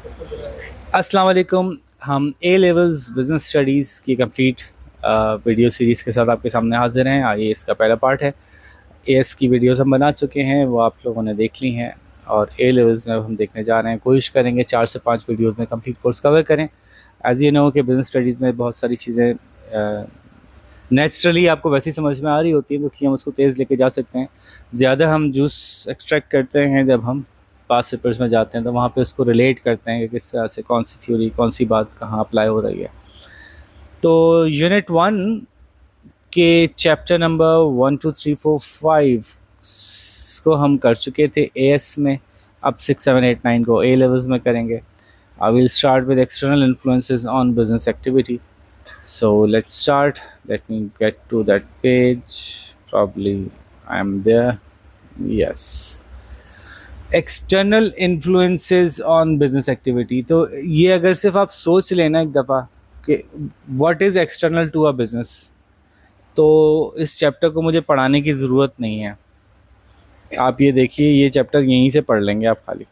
अस्सलाम वालेकुम। हम ए लेवल्स बिज़नेस स्टडीज़ की कंप्लीट वीडियो सीरीज़ के साथ आपके सामने हाजिर हैं। ये इसका पहला पार्ट है। एएस की वीडियोस हम बना चुके हैं, वो आप लोगों ने देख ली हैं, और ए लेवल्स में अब हम देखने जा रहे हैं। कोशिश करेंगे 4 से 5 वीडियोस में कंप्लीट कोर्स कवर करें। एज़ यू नो कि बिज़नेस स्टडीज़ में बहुत सारी चीज़ें नेचुरली आपको वैसी समझ में आ रही होती हैं, तो इसलिए हम उसको तेज़ लेके जा सकते हैं। ज़्यादा हम जूस एक्सट्रैक्ट करते हैं जब हम पास पेपर्स में जाते हैं, तो वहाँ पे उसको रिलेट करते हैं कि किस तरह से कौन सी थ्योरी, कौन सी बात कहाँ अप्लाई हो रही है। तो यूनिट 1 के चैप्टर नंबर 1 2 3 4 5 को हम कर चुके थे एएस में। अब 6 7 8 9 को ए लेवल्स में करेंगे। I will start with external influences on business activity. So let's start. Let me get to that page. Probably I am there. Yes. External influences on business activity. तो ये अगर सिर्फ आप सोच लेना एक दफ़ा कि what is external to a business, तो इस चैप्टर को मुझे पढ़ाने की ज़रूरत नहीं है। आप ये देखिए, ये चैप्टर यहीं से पढ़ लेंगे आप खाली।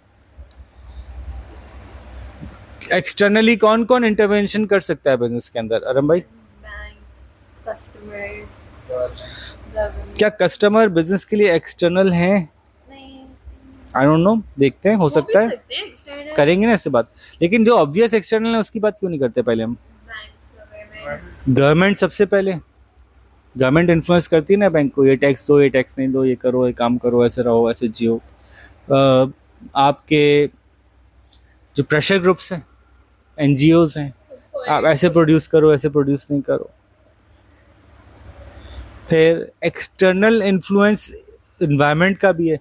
एक्सटर्नली कौन कौन इंटरवेंशन कर सकता है बिजनेस के अंदर, अरम भाई? क्या कस्टमर बिजनेस के लिए एक्सटर्नल हैं? आई डोंट नो, देखते हैं, हो सकता है, करेंगे ना इससे बात। लेकिन जो ऑब्वियस एक्सटर्नल है उसकी बात क्यों नहीं करते पहले हम? गवर्नमेंट सबसे पहले, गवर्नमेंट इन्फ्लुएंस करती है ना बैंक को, ये टैक्स दो, ये टैक्स नहीं दो, ये करो, ये काम करो, ऐसे रहो, ऐसे जियो। आपके जो प्रेशर ग्रुप्स हैं, एनजीओज हैं, आप ऐसे प्रोड्यूस करो, ऐसे प्रोड्यूस नहीं करो। फिर एक्सटर्नल इन्फ्लुएंस इन्वायरमेंट का भी है।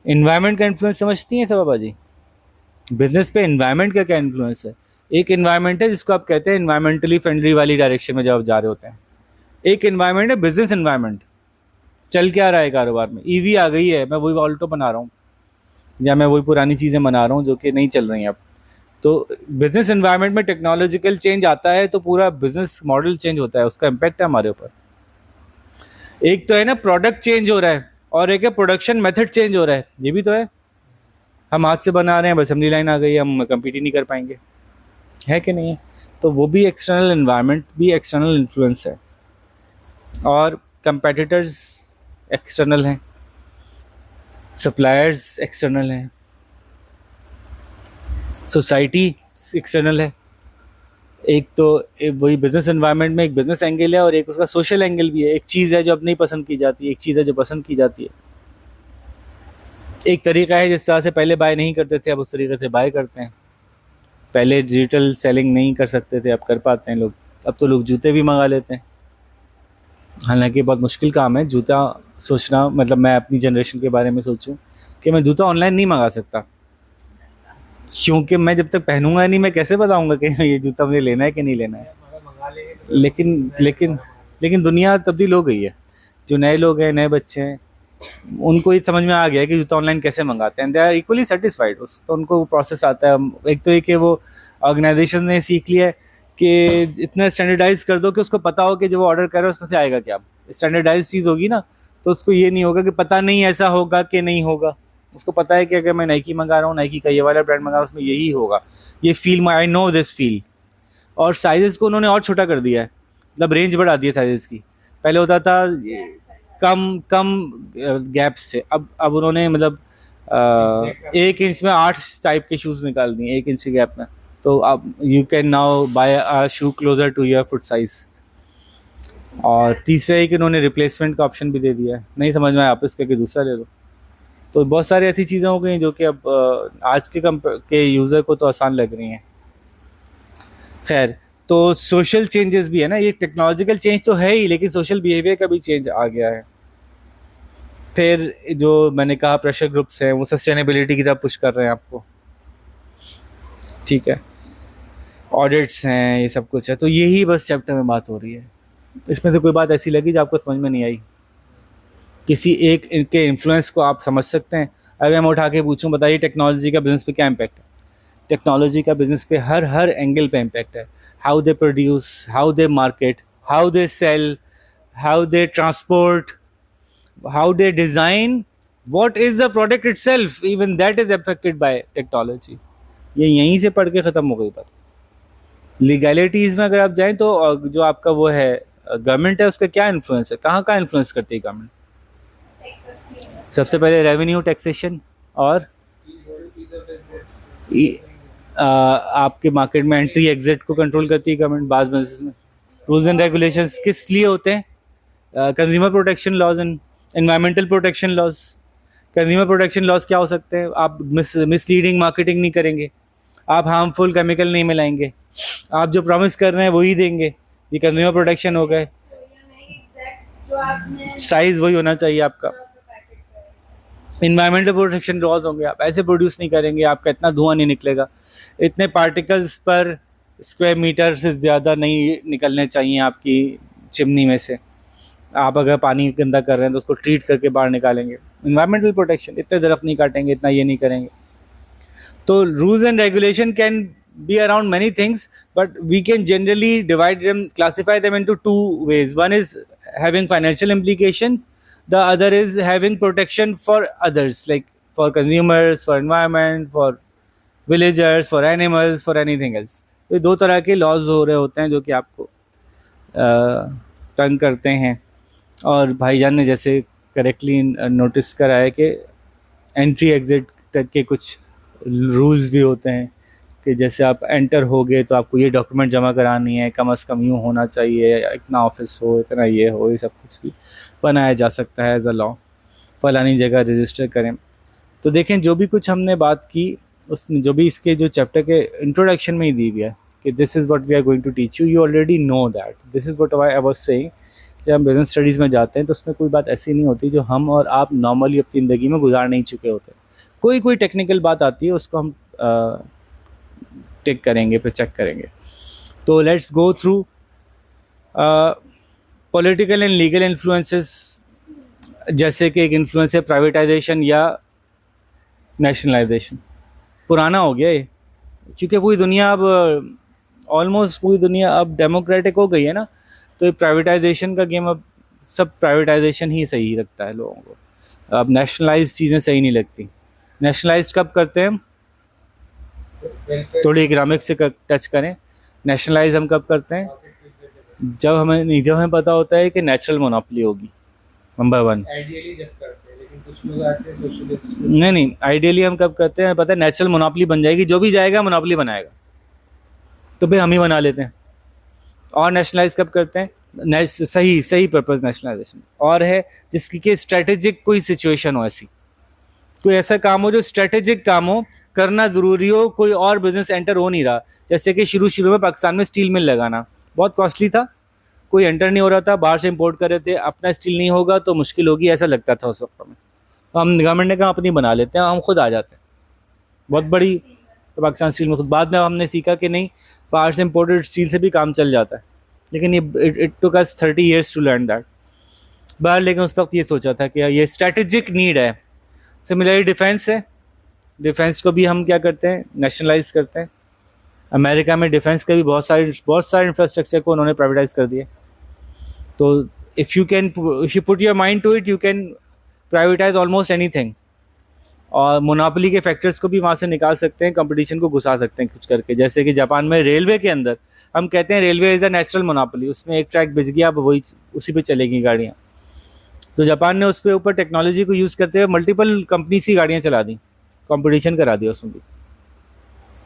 इन्वायरमेंट का इन्फ्लुएंस समझती हैं सबा जी? बिजनेस पे इन्वायरमेंट का क्या इन्फ्लुएंस है? एक इन्वायरमेंट है जिसको आप कहते हैं इन्वायरमेंटली फ्रेंडली वाली डायरेक्शन में जब आप जा रहे होते हैं। एक इन्वायरमेंट है बिजनेस इन्वायरमेंट। चल क्या रहा है कारोबार में? ईवी आ गई है, मैं वही ऑल्टो बना रहा हूँ, या मैं वही पुरानी चीज़ें बना रहा हूँ जो कि नहीं चल रही हैं अब। तो बिजनेस इन्वायरमेंट में टेक्नोलॉजिकल चेंज आता है तो पूरा बिजनेस मॉडल चेंज होता है, उसका इम्पैक्ट है हमारे ऊपर। एक तो है ना प्रोडक्ट चेंज हो रहा है, और एक है प्रोडक्शन मेथड चेंज हो रहा है, ये भी तो है। हम हाथ से बना रहे हैं, असेंबली लाइन आ गई, हम कम्पीट ही नहीं कर पाएंगे, है कि नहीं है? तो वो भी एक्सटर्नल इन्वायरमेंट भी एक्सटर्नल इन्फ्लुएंस है। और कंपेटिटर्स एक्सटर्नल हैं, सप्लायर्स एक्सटर्नल हैं, सोसाइटी एक्सटर्नल है। एक तो वही बिजनेस एनवायरनमेंट में एक बिजनेस एंगल है, और एक उसका सोशल एंगल भी है। एक चीज़ है जो अब नहीं पसंद की जाती है, एक चीज़ है जो पसंद की जाती है। एक तरीका है जिस तरह से पहले बाय नहीं करते थे, अब उस तरीके से बाय करते हैं। पहले डिजिटल सेलिंग नहीं कर सकते थे, अब कर पाते हैं लोग। अब तो लोग जूते भी मंगा लेते हैं, हालांकि बहुत मुश्किल काम है जूता सोचना। मतलब मैं अपनी जनरेशन के बारे में सोचूं कि मैं जूता ऑनलाइन नहीं मंगा सकता, क्योंकि मैं जब तक पहनूंगा नहीं, मैं कैसे बताऊंगा कि ये जूता मुझे लेना है कि नहीं लेना है। लेकिन लेकिन लेकिन दुनिया तब्दील हो गई है। जो नए लोग हैं, नए बच्चे हैं, उनको ये समझ में आ गया है कि जूता ऑनलाइन कैसे मंगाते हैं। दे आर इक्वली सेटिस्फाइड, उसको उनको वो प्रोसेस आता है। एक तो ये कि वो ऑर्गेनाइजेशन ने सीख लिया है कि इतना स्टैंडर्डाइज कर दो कि उसको पता हो कि जो वो ऑर्डर कर रहा है उसमें से आएगा क्या। स्टैंडर्डाइज चीज़ होगी ना, तो उसको ये नहीं होगा कि पता नहीं ऐसा होगा कि नहीं होगा। उसको पता है कि अगर मैं नाइकी मंगा रहा हूँ, नाइकी का ये वाला ब्रांड मंगा रहा हूँ, उसमें यही होगा, ये feel, I know this feel. और साइजेस को उन्होंने और छोटा कर दिया है, मतलब रेंज बढ़ा दी है साइजेस की। पहले होता था कम कम गैप्स थे, अब उन्होंने मतलब 1 इंच में 8 टाइप के शूज़ निकाल दिए 1 इंच के गैप में। तो अब you can now buy a shoe closer to your foot size. और तीसरा है कि उन्होंने रिप्लेसमेंट का ऑप्शन भी दे दिया है, नहीं समझ में आया वापस करके दूसरा ले लो। तो बहुत सारी ऐसी चीज़ें हो गई जो कि अब आज के यूज़र को तो आसान लग रही हैं। खैर, तो सोशल चेंजेस भी है ना, ये टेक्नोलॉजिकल चेंज तो है ही, लेकिन सोशल बिहेवियर का भी चेंज आ गया है। फिर जो मैंने कहा प्रेशर ग्रुप्स हैं, वो सस्टेनेबिलिटी की तरफ पुश कर रहे हैं आपको, ठीक है। ऑडिट्स हैं, ये सब कुछ है। तो यही बस चैप्टर में बात हो रही है। इसमें से कोई बात ऐसी लगी जो आपको समझ में नहीं आई? किसी एक इनके इन्फ्लुएंस को आप समझ सकते हैं? अगर मैं उठा के पूछूं, बताइए टेक्नोलॉजी का बिजनेस पे क्या इम्पैक्ट है? टेक्नोलॉजी का बिजनेस पे हर हर एंगल पे इम्पैक्ट है। How they produce, how they market, how they sell, how they transport, how they design, what is the product itself, even that is affected by technology. ये यहीं से पढ़ के ख़त्म हो गई बात। लीगैलिटीज़ में अगर आप जाएँ तो जो आपका वो है गवर्नमेंट है, उसका क्या इन्फ्लुएंस है, कहाँ इन्फ्लुएंस करती है गवर्नमेंट? सबसे पहले रेवेन्यू टैक्सेशन, और आपके मार्केट में एंट्री एग्जिट को कंट्रोल करती है गवर्नमेंट बाज़ बिजनेस में। रूल्स एंड रेगुलेशंस किस लिए होते हैं? Consumer protection laws and environmental protection laws. Consumer protection laws क्या हो सकते हैं? आप मिसलीडिंग मार्केटिंग नहीं करेंगे, आप हार्मफुल केमिकल नहीं मिलाएंगे, आप जो प्रॉमिस कर रहे हैं वही देंगे, ये कंज्यूमर प्रोटेक्शन हो गए। साइज वही होना चाहिए आपका। इन्वायरमेंटल प्रोटेक्शन लॉज होंगे, आप ऐसे प्रोड्यूस नहीं करेंगे, आपका इतना धुआं नहीं निकलेगा, इतने पार्टिकल्स पर स्क्वायर मीटर से ज़्यादा नहीं निकलने चाहिए आपकी चिमनी में से। आप अगर पानी गंदा कर रहे हैं तो उसको ट्रीट करके बाहर निकालेंगे। इन्वायरमेंटल प्रोटेक्शन, इतने दरख्त नहीं काटेंगे, इतना ये नहीं करेंगे। तो rules and regulation can be around many things, but we can generally divide them, classify them into two ways. One is having financial implication, the other is having protection for others, like for consumers, for environment, for villagers, for animals, for anything else. ये दो तरह के laws हो रहे होते हैं जो कि आपको तंग करते हैं। और भाईजान ने जैसे करेक्टली नोटिस करा है कि एंट्री एग्जिट तक के कुछ रूल्स भी होते हैं कि जैसे आप एंटर हो गए तो आपको ये डॉक्यूमेंट जमा करानी है, कम से कम यूँ होना चाहिए, इतना ऑफिस हो, इतना ये हो, ये सब कुछ भी बनाया जा सकता है एज अ लॉ, फलानी जगह रजिस्टर करें। तो देखें जो भी कुछ हमने बात की उसने जो भी इसके जो चैप्टर के इंट्रोडक्शन में ही दी हुई है कि this is what we are going to teach you, you already know that, this is what I was saying. जब हम बिजनेस स्टडीज़ में जाते हैं तो उसमें कोई बात ऐसी नहीं होती जो हम और आप नॉर्मली अपनी ज़िंदगी में गुजार नहीं चुके होते। कोई टेक्निकल बात आती है उसको हम टिक करेंगे, फिर चेक करेंगे। तो let's go through political and legal influences. जैसे कि एक इन्फ्लुएंस है प्राइवेटाइजेशन या नेशनलाइजेशन। पुराना हो गया ये, क्योंकि पूरी दुनिया अब ऑलमोस्ट पूरी दुनिया अब डेमोक्रेटिक हो गई है ना, तो ये प्राइवेटाइजेशन का गेम अब सब प्राइवेटाइजेशन ही सही लगता है लोगों को। अब नेशनलाइज चीज़ें सही नहीं लगती। नेशनलाइज कब करते हैं हम? थोड़ी इकोनॉमिक्स से टच करें। नेशनलाइज हम कब करते हैं? जब हमें पता होता है कि नेचुरल मोनोपोली होगी, नंबर वन। आइडियली जब करते हैं, लेकिन कुछ लोग आते हैं सोशलिस्ट। नहीं, आइडियली हम कब करते हैं? पता है नेचुरल मोनोपोली बन जाएगी, जो भी जाएगा मोनोपोली बनाएगा, तो फिर हम ही बना लेते हैं। और नेशनलाइज कब करते हैं? सही पर्पस नेशनलाइजेशन और है जिसकी कि स्ट्रेटेजिक कोई सिचुएशन हो, ऐसी कोई ऐसा काम हो जो स्ट्रेटेजिक काम हो, करना ज़रूरी हो, कोई और बिजनेस एंटर हो नहीं रहा। जैसे कि शुरू में पाकिस्तान में स्टील मिल लगाना बहुत कॉस्टली था, कोई एंटर नहीं हो रहा था, बाहर से इंपोर्ट कर रहे थे, अपना स्टील नहीं होगा तो मुश्किल होगी, ऐसा लगता था उस वक्त में। हम गवर्नमेंट ने कहा अपनी बना लेते हैं, हम खुद आ जाते हैं, बहुत बड़ी पाकिस्तान स्टील में खुद। बाद में हमने सीखा कि नहीं, बाहर से इंपोर्टेड स्टील से भी काम चल जाता है, लेकिन ये it took us 30 years to learn that. बाहर लेकिन उस वक्त ये सोचा था कि ये स्ट्रेटेजिक नीड है। सिमिलरली डिफेंस है, डिफेंस को भी हम क्या करते हैं? नेशनलाइज करते हैं। अमेरिका में डिफेंस का भी बहुत सारे इंफ्रास्ट्रक्चर को उन्होंने प्राइवेटाइज कर दिया। तो if you put your mind to it, you can privatise almost anything. और मोनोपोली के फैक्टर्स को भी वहाँ से निकाल सकते हैं, कंपटीशन को घुसा सकते हैं कुछ करके। जैसे कि जापान में रेलवे के अंदर हम कहते हैं railway is a natural monopoly, उसमें एक ट्रैक बिछ गया, अब वही उसी पे चलेगी गाड़ियाँ। तो जापान ने उसके ऊपर टेक्नोलॉजी को यूज़ करते हुए मल्टीपल कंपनीज की गाड़ियाँ चला दी, कंपटीशन करा दिया उसमें भी।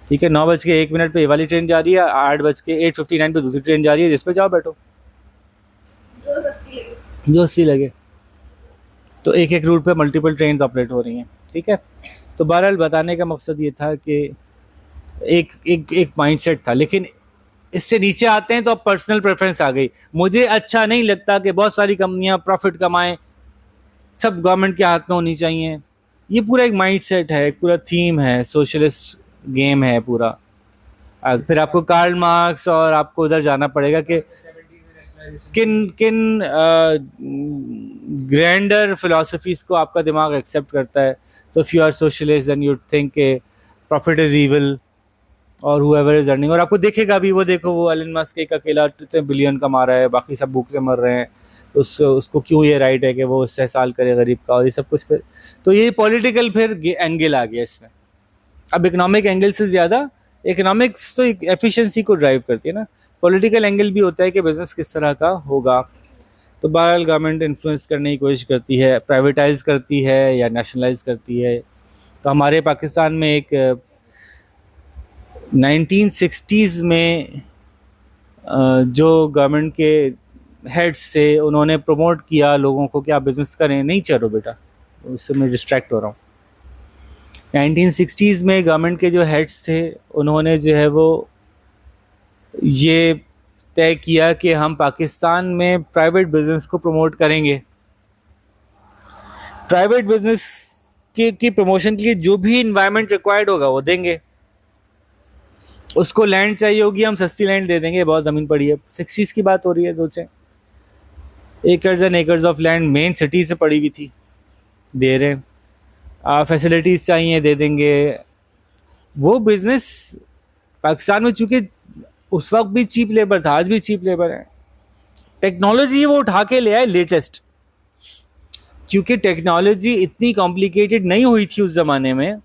ठीक है, 9:01 पे ये वाली ट्रेन जा रही है, 8:59 पे दूसरी ट्रेन जा रही है, जिस पे जाओ बैठो, जो सस्ती लगे। तो एक रूट पे मल्टीपल ट्रेन ऑपरेट हो रही हैं। ठीक है, तो बहरहाल बताने का मकसद ये था कि एक माइंडसेट था। लेकिन इससे नीचे आते हैं तो अब पर्सनल प्रेफरेंस आ गई। मुझे अच्छा नहीं लगता कि बहुत सारी कंपनियां प्रॉफिट कमाएं, सब गवर्नमेंट के हाथ में होनी चाहिए। ये पूरा एक माइंडसेट है, एक पूरा थीम है, सोशलिस्ट गेम है पूरा। फिर आपको कार्ल मार्क्स और आपको उधर जाना पड़ेगा कि किन ग्रैंडर फिलोसफीज़ को आपका दिमाग एक्सेप्ट करता है। तो if you are socialist then you think के प्रॉफिट इज़ ईविल और हुएवर इज अर्निंग। और आपको देखेगा भी, वो देखो वो एलन मस्क एक अकेला बिलियन कमा रहा है, बाकी सब भूख से मर रहे हैं, तो उसको क्यों ये राइट है कि वो इस्तेहसाल करे गरीब का और ये सब कुछ। फिर तो ये पॉलिटिकल फिर एंगल आ गया इसमें। अब इकोनॉमिक एंगल से ज़्यादा इकोनॉमिक्स तो एफिशिएंसी को ड्राइव करती है ना, पॉलिटिकल एंगल भी होता है कि बिजनेस किस तरह का होगा। तो बहरहाल गवर्नमेंट इन्फ्लुएंस करने की कोशिश करती है, प्राइवेटाइज करती है या नेशनलाइज करती है। तो हमारे पाकिस्तान में एक 1960s में जो गवर्नमेंट के हेड्स थे उन्होंने प्रमोट किया लोगों को कि आप बिज़नेस करें, नहीं चलो बेटा, उससे मैं डिस्ट्रैक्ट हो रहा हूँ। 1960s में गवर्नमेंट के जो हेड्स थे उन्होंने जो है वो ये तय किया कि हम पाकिस्तान में प्राइवेट बिजनेस को प्रमोट करेंगे। प्राइवेट बिजनेस की प्रमोशन के लिए जो भी इन्वायरमेंट रिक्वायर्ड होगा वो देंगे। उसको लैंड चाहिए होगी, हम सस्ती लैंड दे देंगे, बहुत ज़मीन पड़ी है। 60s की बात हो रही है, सोचें, acres and acres of land main city से पड़ी हुई थी, दे रहे हैं। फैसिलिटीज़ चाहिए, दे देंगे। वो बिज़नेस पाकिस्तान में चूँकि उस वक्त भी चीप लेबर था, आज भी चीप लेबर है, टेक्नोलॉजी वो उठा के ले आए लेटेस्ट, क्योंकि टेक्नोलॉजी इतनी कॉम्प्लिकेटेड नहीं हुई थी उस ज़माने में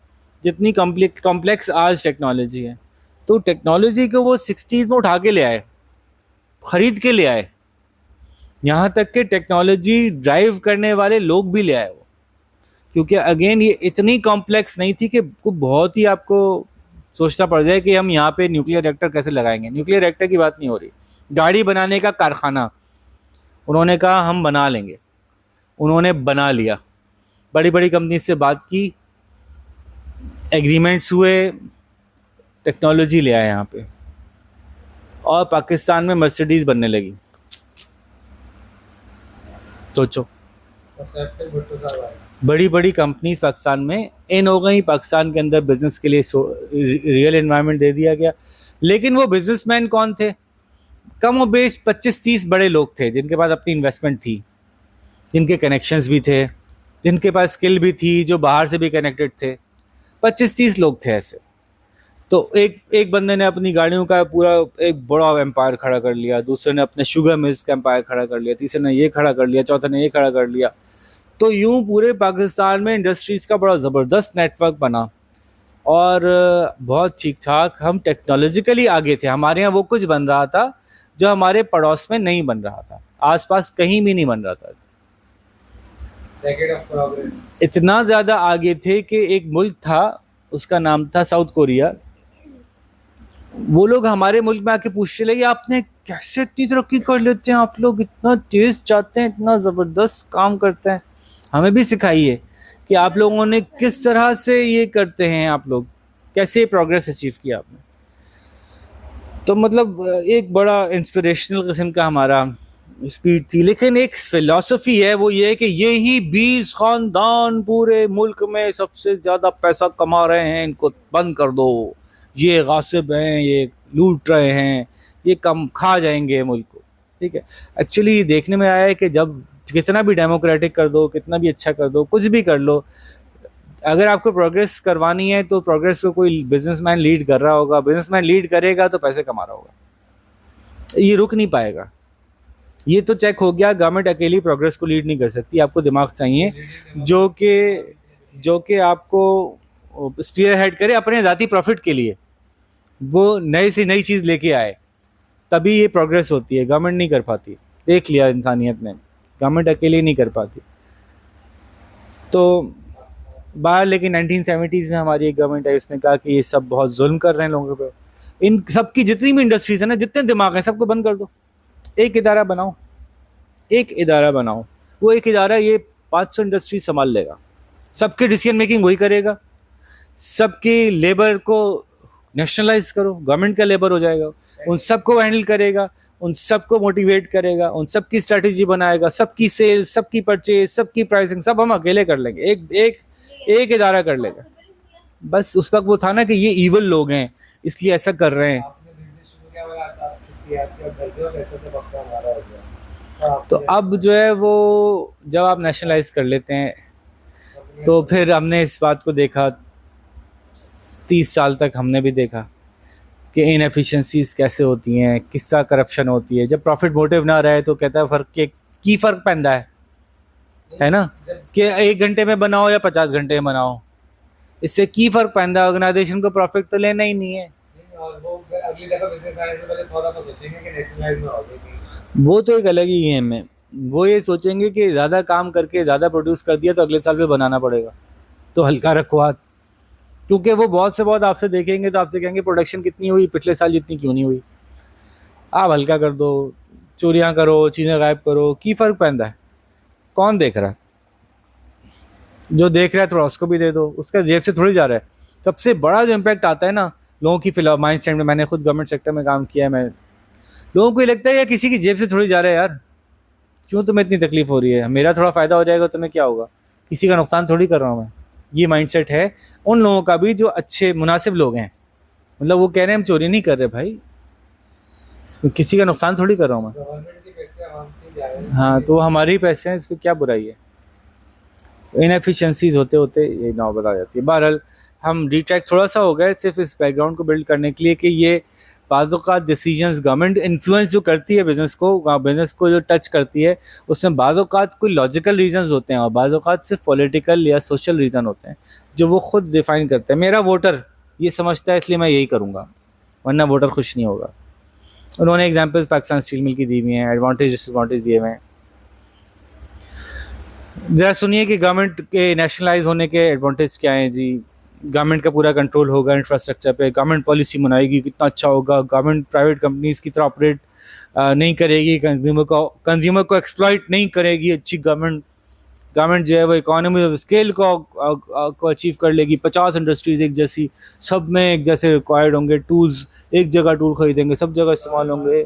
जितनी कॉम्प्लेक्स आज टेक्नोलॉजी है। तो टेक्नोलॉजी को वो 60s में उठा के ले आए, ख़रीद के ले आए, यहाँ तक कि टेक्नोलॉजी ड्राइव करने वाले लोग भी ले आए वो, क्योंकि अगेन ये इतनी कॉम्प्लेक्स नहीं थी कि बहुत ही आपको सोचना पड़ जाए कि हम यहाँ पे न्यूक्लियर रिएक्टर कैसे लगाएंगे। न्यूक्लियर रिएक्टर की बात नहीं हो रही, गाड़ी बनाने का कारखाना उन्होंने कहा हम बना लेंगे, उन्होंने बना लिया। बड़ी बड़ी कंपनी से बात की, एग्रीमेंट्स हुए, टेक्नोलॉजी ले आए यहाँ पे, और पाकिस्तान में मर्सिडीज़ बनने लगी। सोचो, और सैफ भुट्टो साहब आए। बड़ी बड़ी कंपनीज पाकिस्तान में इन हो गई, पाकिस्तान के अंदर बिजनेस के लिए रियल एनवायरनमेंट दे दिया गया। लेकिन वो बिजनेसमैन कौन थे? कम और बेश 25-30 बड़े लोग थे जिनके पास अपनी इन्वेस्टमेंट थी, जिनके कनेक्शंस भी थे, जिनके पास स्किल भी थी, जो बाहर से भी कनेक्टेड थे। 25-30 लोग थे ऐसे। तो एक बंदे ने अपनी गाड़ियों का पूरा एक बड़ा एम्पायर खड़ा कर लिया, दूसरे ने अपने शुगर मिल्स का एम्पायर खड़ा कर लिया, तीसरे ने ये खड़ा कर लिया, चौथे ने ये खड़ा कर लिया। तो यूं पूरे पाकिस्तान में इंडस्ट्रीज़ का बड़ा ज़बरदस्त नेटवर्क बना, और बहुत ठीक ठाक हम टेक्नोलॉजिकली आगे थे। हमारे यहाँ वो कुछ बन रहा था जो हमारे पड़ोस में नहीं बन रहा था, आसपास कहीं भी नहीं बन रहा था। Decade of progress. इतना ज़्यादा आगे थे कि एक मुल्क था, उसका नाम था साउथ कोरिया। वो लोग हमारे मुल्क में आके पूछने लगे आपने कैसे इतनी तरक्की कर लेते हैं, आप लोग इतना तेज़ जाते हैं, इतना ज़बरदस्त काम करते हैं, हमें भी सिखाइए कि आप लोगों ने किस तरह से ये करते हैं, आप लोग कैसे प्रोग्रेस अचीव किया आपने। तो मतलब एक बड़ा इंस्पिरेशनल किस्म का हमारा स्पीड थी। लेकिन एक फिलॉसफी है, वो ये है कि ये ही 20 ख़ानदान पूरे मुल्क में सबसे ज़्यादा पैसा कमा रहे हैं, इनको बंद कर दो, ये गासिब हैं, ये लूट रहे हैं, ये कम खा जाएंगे मुल्क को। ठीक है, एक्चुअली देखने में आया है कि जब कितना भी डेमोक्रेटिक कर दो, कितना भी अच्छा कर दो, कुछ भी कर लो, अगर आपको प्रोग्रेस करवानी है तो प्रोग्रेस को कोई बिजनेसमैन लीड कर रहा होगा, बिजनेसमैन लीड करेगा तो पैसे कमा रहा होगा, ये रुक नहीं पाएगा। ये तो चेक हो गया, गवर्नमेंट अकेली प्रोग्रेस को लीड नहीं कर सकती, आपको दिमाग चाहिए जो कि आपको स्पीयर हेड करे अपने ज़ाती प्रॉफिट के लिए, वो नई से नई चीज़ लेके आए, तभी ये प्रोग्रेस होती है। गवर्नमेंट नहीं कर पाती, देख लिया इंसानियत ने, गवर्नमेंट अकेले नहीं कर पाती। तो बाहर लेकिन 1970s में हमारी एक गवर्नमेंट आई, उसने कहा कि ये सब बहुत जुल्म कर रहे हैं लोगों पे, इन सब की जितनी भी इंडस्ट्रीज है ना, जितने दिमाग हैं सबको बंद कर दो, एक इदारा बनाओ, एक इदारा बनाओ, वो एक इदारा ये 500 इंडस्ट्री संभाल लेगा, सबके डिसीजन मेकिंग वही करेगा, सबकी लेबर को नेशनलाइज करो, गवर्नमेंट का लेबर हो जाएगा, उन सबको हैंडल करेगा, उन सबको मोटिवेट करेगा, उन सबकी स्ट्रेटेजी बनाएगा, सबकी सेल्स, सबकी परचेज, सबकी प्राइसिंग सब हम अकेले कर लेंगे, एक इदारा कर लेगा। बस उस वक्त वो था ना कि ये ईवल लोग हैं इसलिए ऐसा कर रहे हैं। आपने बिजनेस शुरू किया वाला आप छुट्टी आपकी और घर जो पैसे से बख्ता हमारा हो गया। तो अब जो है वो जब आप नेशनलाइज कर लेते हैं तो फिर हमने इस बात को देखा, 30 साल तक हमने भी देखा कि इनएफिशिएंसीज कैसे होती हैं, किस्सा करप्शन होती है। जब प्रॉफिट मोटिव ना रहे तो कहता है फ़र्क की फ़र्क पैदा है ना, कि 1 घंटे में बनाओ या 50 घंटे में बनाओ, इससे की फ़र्क पैंदा ऑर्गेनाइजेशन को प्रॉफिट तो लेना ही नहीं है। नहीं, और वो अगली दफा बिजनेस आने से पहले 100 दफा सोचेंगे कि नेशनलाइज में होगी नहीं। वो तो एक अलग ही गेम है। वो ये सोचेंगे कि ज़्यादा काम करके ज़्यादा प्रोड्यूस कर दिया तो अगले साल भी बनाना पड़ेगा, तो हल्का रखो हाथ। क्योंकि वो बहुत से बहुत आपसे देखेंगे तो आपसे कहेंगे प्रोडक्शन कितनी हुई पिछले साल जितनी क्यों नहीं हुई, आप हल्का कर दो, चोरियां करो, चीज़ें गायब करो, की फ़र्क पैंदा है? कौन देख रहा है? जो देख रहा है थोड़ा उसको भी दे दो, उसका जेब से थोड़ी जा रहा है। सबसे बड़ा जो इम्पैक्ट आता है ना लोगों की फिलहाल माइंड सेट में, मैंने खुद गवर्नमेंट सेक्टर में काम किया है, मैं लोगों को ये लगता है यार किसी की जेब से थोड़ी जा रहा है यार, क्यों तुम्हें इतनी तकलीफ हो रही है, मेरा थोड़ा फ़ायदा हो जाएगा तुम्हें क्या होगा, किसी का नुकसान थोड़ी कर रहा हूँ मैं। ये माइंडसेट है उन लोगों का भी जो अच्छे मुनासिब लोग हैं, मतलब वो कह रहे हैं हम चोरी नहीं कर रहे भाई, किसी का नुकसान थोड़ी कर रहा हूँ मैं। गवर्नमेंट के पैसे आराम से जा रहे हैं। हाँ, तो हमारे ही पैसे हैं, इसमें क्या बुराई है। इनएफिशिएंसीज होते होते ये नौबत आ जाती है। बहरहाल हम डिट्रैक्ट थोड़ा सा हो गए सिर्फ इस बैकग्राउंड को बिल्ड करने के लिए कि ये बाज़ डिसीजंस गवर्नमेंट इन्फ्लुएंस जो करती है बिजनेस को जो टच करती है, उसमें बाज़ कोई लॉजिकल रीजंस होते हैं और बाज़ सिर्फ पॉलिटिकल या सोशल रीज़न होते हैं जो वो खुद डिफाइन करते हैं। मेरा वोटर ये समझता है इसलिए मैं यही करूँगा, वरना वोटर खुश नहीं होगा। उन्होंने एग्जाम्पल्स पाकिस्तान स्टील मिल की दी हुई हैं, एडवांटेज डिसएडवांटेज दिए हुए हैं। ज़रा सुनिए कि गवर्नमेंट के नेशनलाइज होने के एडवांटेज क्या हैं जी। गवर्नमेंट का पूरा कंट्रोल होगा इंफ्रास्ट्रक्चर पे, गवर्नमेंट पॉलिसी बनाएगी कितना अच्छा होगा, गवर्नमेंट प्राइवेट कंपनीज की तरह ऑपरेट नहीं करेगी, कंज्यूमर को एक्सप्लॉइट नहीं करेगी, अच्छी गवर्नमेंट गवर्नमेंट जो है वो इकोनॉमी ऑफ स्केल को अचीव कर लेगी, 50 इंडस्ट्रीज एक जैसी, सब में एक जैसे रिक्वायर्ड होंगे, टूल्स एक जगह टूल खरीदेंगे सब जगह इस्तेमाल होंगे।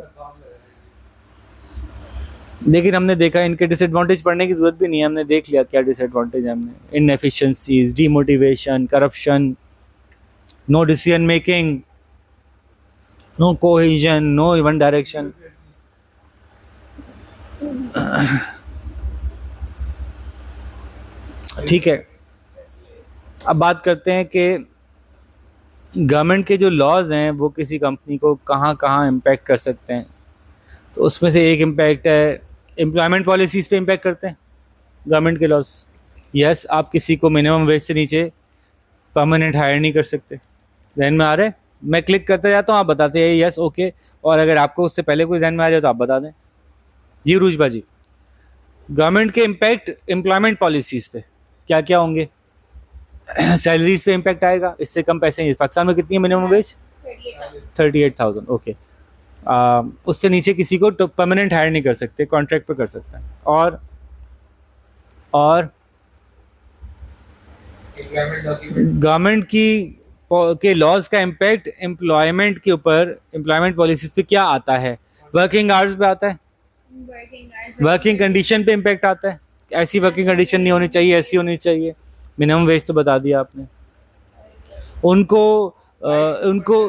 लेकिन हमने देखा इनके डिसएडवांटेज पढ़ने की जरूरत भी नहीं है, हमने देख लिया क्या डिसएडवांटेज है। हमने inefficiencies, demotivation, corruption, no decision making, no cohesion, no even direction. ठीक है, अब बात करते हैं कि गवर्नमेंट के जो लॉज हैं वो किसी कंपनी को कहाँ कहाँ इम्पैक्ट कर सकते हैं। तो उसमें से एक इम्पैक्ट है एम्प्लॉयमेंट पॉलिसीज़ पे इम्पैक्ट करते हैं गवर्नमेंट के लॉज। यस, आप किसी को मिनिमम वेज से नीचे परमानेंट हायर नहीं कर सकते। ध्यान में आ रहा है? मैं क्लिक करता जाता हूँ, आप बताते हैं यस ओके, और अगर आपको उससे पहले कोई ध्यान में आ जाए तो आप बता दें। ये रूजबाजी। गवर्नमेंट के इम्पैक्ट एम्प्लॉयमेंट पॉलिसीज़ पे क्या क्या होंगे? सैलरीज पे इम्पैक्ट आएगा, इससे कम पैसे नहीं। पाकिस्तान में कितनी है मिनिमम वेज? 38,000। ओके, उससे नीचे किसी को तो परमानेंट हायर नहीं कर सकते, कॉन्ट्रैक्ट पे कर सकते हैं। और गवर्नमेंट के लॉज का इम्पैक्ट एम्प्लॉयमेंट के ऊपर, एम्प्लॉयमेंट पॉलिसीज पे क्या आता है? वर्किंग आवर्स पे आता है, वर्किंग कंडीशन पे इम्पैक्ट आता है, ऐसी वर्किंग कंडीशन नहीं होनी चाहिए, ऐसी होनी चाहिए। मिनिमम वेज तो बता दिया आपने। उनको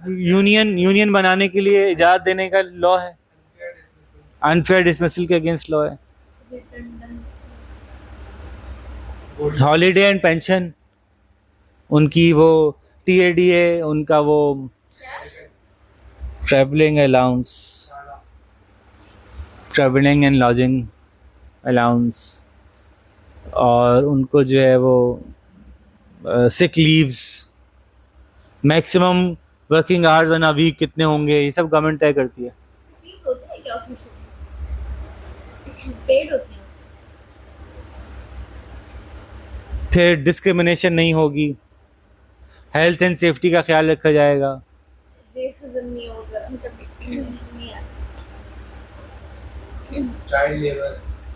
यूनियन बनाने के लिए इजाज़त देने का लॉ है, अनफेयर डिसमिसल के अगेंस्ट लॉ है। हॉलीडे एंड पेंशन, उनकी वो TADA, उनका वो travelling allowance, travelling and lodging allowance, और उनको जो है वो sick leaves, maximum working hours in a week कितने होंगे, ये सब गवर्नमेंट तय करती है। फिर डिस्क्रिमिनेशन नहीं होगी, हेल्थ एंड सेफ्टी का ख्याल रखा जाएगा, रेसिज्म नहीं होगा, मतलब डिस्क्रिमिनेशन नहीं आता।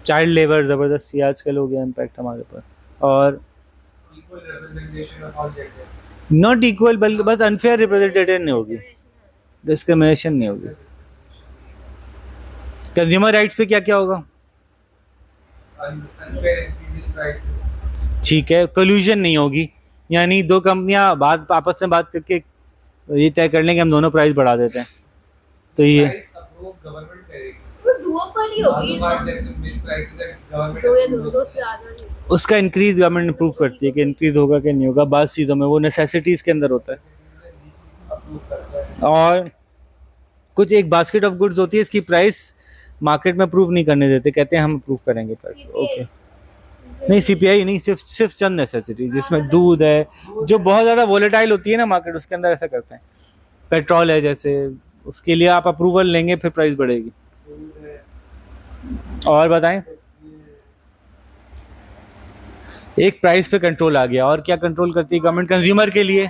चाइल्ड लेबर ज़बरदस्ती आजकल हो गया इम्पैक्ट हमारे पर। और equal representation of all genders, not equal, बल्कि बस अनफेयर रिप्रेजेंटेटिव नहीं होगी, डिस्क्रिमिनेशन नहीं होगी। कंज्यूमर राइट्स पे क्या क्या होगा? अनफेयर इंक्रीजिंग प्राइसेस, ठीक है, कोल्यूजन नहीं होगी, यानी दो कंपनियां आपस में बात करके ये तय कर लें कि हम दोनों प्राइस बढ़ा देते हैं, तो ये प्राइस अप्रूव गवर्नमेंट करेगी। वो दुओपल ही होगी, जैसे मिल्क प्राइसेस है गवर्नमेंट दो या दो से ज्यादा नहीं। उसका इंक्रीज गवर्नमेंट अप्रूव करती है कि इंक्रीज होगा कि नहीं होगा। बात चीज़ों में वो नेसेसिटीज़ के अंदर होता है, अप्रूव करता है। और कुछ एक बास्केट ऑफ गुड्स होती है, इसकी प्राइस मार्केट में अप्रूव नहीं करने देते, कहते हैं हम अप्रूव करेंगे प्राइस। ओके, नहीं सीपीआई नहीं, सिर्फ सिर्फ चंद नेसेसिटी जिसमें दूध है, जो बहुत ज़्यादा वोलेटाइल होती है ना मार्केट, उसके अंदर ऐसा करते हैं। पेट्रोल है जैसे, उसके लिए आप अप्रूवल लेंगे फिर प्राइस बढ़ेगी। दूध है, और बताएं, सब्जी है। एक प्राइस पे कंट्रोल आ गया, और क्या कंट्रोल करती है गवर्नमेंट? कंज्यूमर के लिए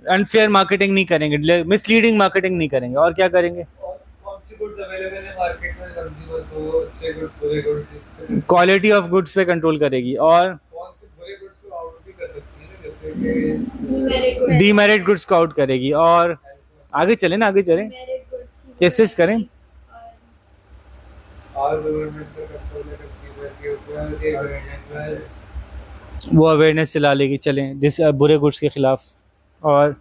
अनफेयर मार्केटिंग नहीं करेंगे, मिसलीडिंग मार्केटिंग नहीं करेंगे, और क्या करेंगे? और कौन सी गुड्स अवेलेबल है मार्केट में कंज्यूमर को, अच्छे गुड बुरे गुड्स, क्वालिटी ऑफ गुड्स पे कंट्रोल करेगी, और कौन से बुरे गुड्स को आउट भी कर सकती है ना, जैसे कि मेरिट गुड्स, डीमेरिट गुड्स को आउट करेगी। और आगे चलें ना, आगे चलें, मेरिट गुड्स की कैसे करें? और गवर्नमेंट का कंट्रोल है कंज्यूमर के ऊपर, ये अवेयरनेस में वो अवेयरनेस चला लेगी, चलें बुरे गुड्स के खिलाफ। और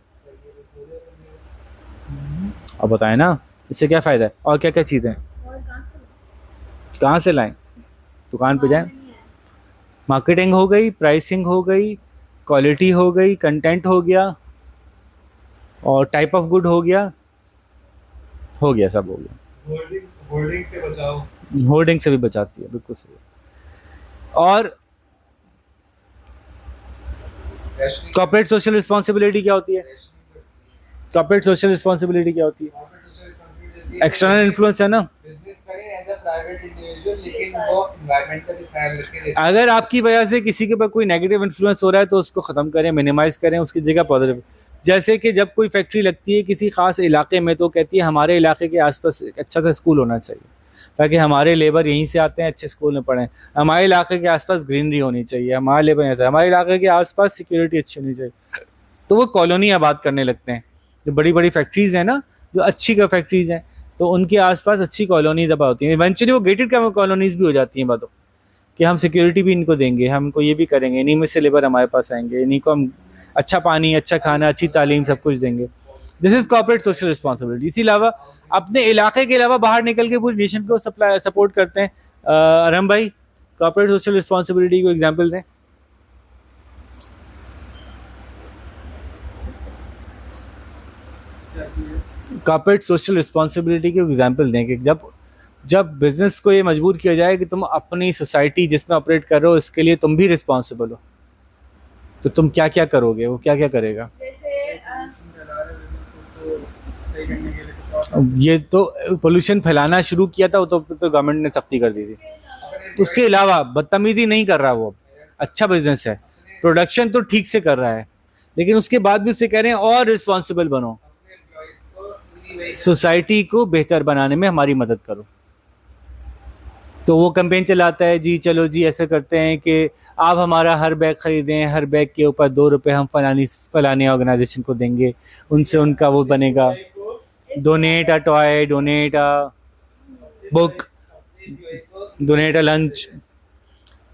अब बताएं ना, इससे क्या फ़ायदा है, और क्या क्या चीज़ें हैं? और कहाँ से लाएं? दुकान पे जाएं। मार्केटिंग हो गई, प्राइसिंग हो गई, क्वालिटी हो गई, कंटेंट हो गया, और टाइप ऑफ गुड हो गया, सब हो गया। होर्डिंग, होर्डिंग से बचाओ। होर्डिंग से भी बचाती है, बिल्कुल सही। और कॉर्पोरेट सोशल रिस्पॉन्सिबिलिटी क्या होती है? कॉर्पोरेट सोशल रिस्पॉन्सिबिलिटी क्या होती है? एक्सटर्नल इन्फ्लुएंस है ना। बिजनेस करें एज अ प्राइवेट इंडिविजुअल, लेकिन वो एनवायरनमेंट का भी ख्याल रखें। अगर आपकी वजह से किसी के ऊपर कोई नेगेटिव इन्फ्लुएंस हो रहा है तो उसको ख़त्म करें, मिनिमाइज़ करें, उसकी जगह पॉजिटिव। जैसे कि जब कोई फैक्ट्री लगती है किसी ख़ास इलाके में, तो कहती है हमारे इलाके के आसपास एक अच्छा सा स्कूल होना चाहिए, ताकि हमारे लेबर यहीं से आते हैं, अच्छे स्कूल में पढ़ें। हमारे इलाके के आसपास ग्रीनरी होनी चाहिए, हमारे लेबर यहाँ से, हमारे इलाके के आसपास सिक्योरिटी अच्छी होनी चाहिए। तो वो कॉलोनी आबाद करने लगते हैं। जो बड़ी बड़ी फैक्ट्रीज़ हैं ना, जो अच्छी का फैक्ट्रीज़ हैं, तो उनके आसपास अच्छी कॉलोनीज अब होती हैं। इवेंचुअली वो गेटेड कॉलोनीज भी हो जाती हैं बातों, कि हम सिक्योरिटी भी इनको देंगे, हमको ये भी करेंगे, इन्हीं में से लेबर हमारे पास आएंगे, इन्हीं को हम अच्छा पानी, अच्छा खाना, अच्छी तालीम, सब कुछ देंगे। This is corporate social responsibility. इसी अलावा अपने इलाके के अलावा बाहर निकल के पूरी नेशन को सपोर्ट करते हैं। अरहम भाई, कॉर्पोरेट सोशल रिस्पॉन्सिबिलिटी को एग्जाम्पल दें। कॉर्पोरेट सोशल रिस्पॉन्सिबिलिटी के एग्जाम्पल दें कि जब बिजनेस को ये मजबूर किया जाए कि तुम अपनी सोसाइटी जिसमें ऑपरेट कर रहे हो इसके लिए तुम भी रिस्पॉन्सिबल हो, तो तुम क्या क्या करोगे, वो क्या क्या करेगा? ये तो पोल्यूशन फैलाना शुरू किया था, वो तो गवर्नमेंट ने सख्ती कर दी थी। उसके अलावा बदतमीजी नहीं कर रहा, वो अच्छा बिजनेस है, प्रोडक्शन तो ठीक से कर रहा है, लेकिन उसके बाद भी उससे कह रहे हैं और रिस्पॉन्सिबल बनो, सोसाइटी को बेहतर बनाने में हमारी मदद करो। तो वो कैंपेन चलाता है, जी चलो जी ऐसे करते हैं कि आप हमारा हर बैग ख़रीदें, हर बैग के ऊपर 2 रुपये हम फलानी ऑर्गेनाइजेशन को देंगे, उनसे उनका वो बनेगा, donate a toy, donate a book, donate a lunch.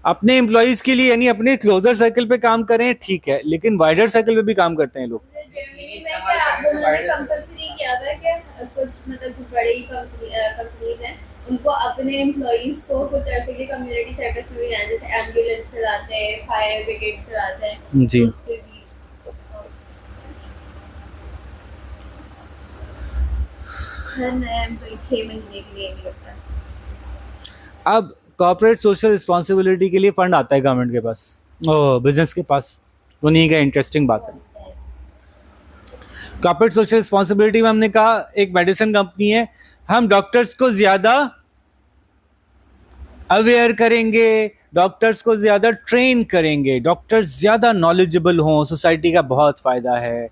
अपने एम्प्लॉयज़ के लिए, यानी अपने क्लोजर सर्कल पे काम करें, ठीक है, लेकिन वाइडर सर्कल पे भी काम करते हैं लोग। जर्मनी में क्या उन्होंने कंपल्सरी किया था कि कुछ मतलब जो बड़ी कंपनीज हैं उनको अपने एम्प्लॉइज को कुछ ऐसे के कम्युनिटी सर्विस में भी जाना, जैसे एम्बुलेंस चलाते हैं, फायर ब्रिगेड चलाते हैं जी। उससे भी हर नया एम्प्लॉय 6 महीने के लिए नहीं लगता। अब कॉर्पोरेट सोशल रिस्पॉन्सिबिलिटी के लिए फंड आता है गवर्नमेंट के पास, बिजनेस के पास, वो नहीं का इंटरेस्टिंग बात है। कॉर्पोरेट सोशल रिस्पॉन्सिबिलिटी में हमने कहा एक मेडिसिन कंपनी है, हम डॉक्टर्स को ज़्यादा अवेयर करेंगे, डॉक्टर्स को ज़्यादा ट्रेन करेंगे, डॉक्टर्स ज़्यादा नॉलेजेबल हों, सोसाइटी का बहुत फ़ायदा है।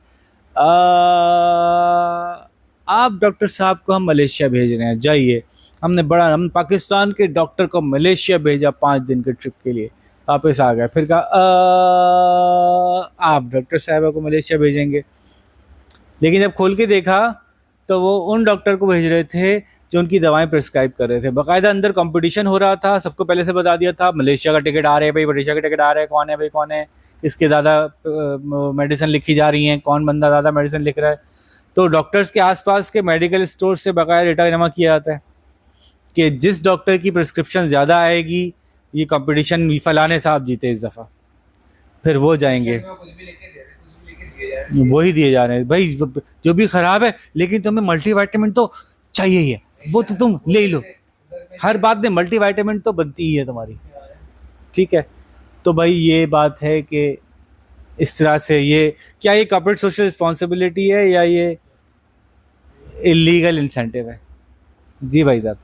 आप डॉक्टर साहब को हम मलेशिया भेज रहे हैं, जाइए। हम पाकिस्तान के डॉक्टर को मलेशिया भेजा 5 दिन के ट्रिप के लिए, वापस आ गए, फिर कहा आप डॉक्टर साहब को मलेशिया भेजेंगे, लेकिन जब खोल के देखा तो वो उन डॉक्टर को भेज रहे थे जो उनकी दवाएं प्रिस्क्राइब कर रहे थे। बाकायदा अंदर कंपटीशन हो रहा था, सबको पहले से बता दिया था मलेशिया का टिकट आ रहे हैं भाई, मलेशिया का टिकट आ रहे हैं, कौन है भाई, कौन है, किसके ज़्यादा मेडिसिन लिखी जा रही हैं, कौन बंदा ज़्यादा मेडिसिन लिख रहा है। तो डॉक्टर्स के आसपास के मेडिकल स्टोर से बाकायदा डेटा जमा किया जाता है कि जिस डॉक्टर की प्रिस्क्रिप्शन ज़्यादा आएगी, ये कंपटीशन फलाने साहब जीते इस दफ़ा, फिर वो जाएंगे, वही दिए जा रहे हैं भाई, जो भी ख़राब है, लेकिन तुम्हें मल्टीविटामिन तो चाहिए ही है, वो तो तुम ले लो, हर बात में मल्टीविटामिन तो बनती ही है तुम्हारी, ठीक है। तो भाई ये बात है कि इस तरह से ये, क्या ये कॉर्पोरेट सोशल रिस्पॉन्सिबिलिटी है या ये इलीगल इंसेंटिव है? जी भाई साहब,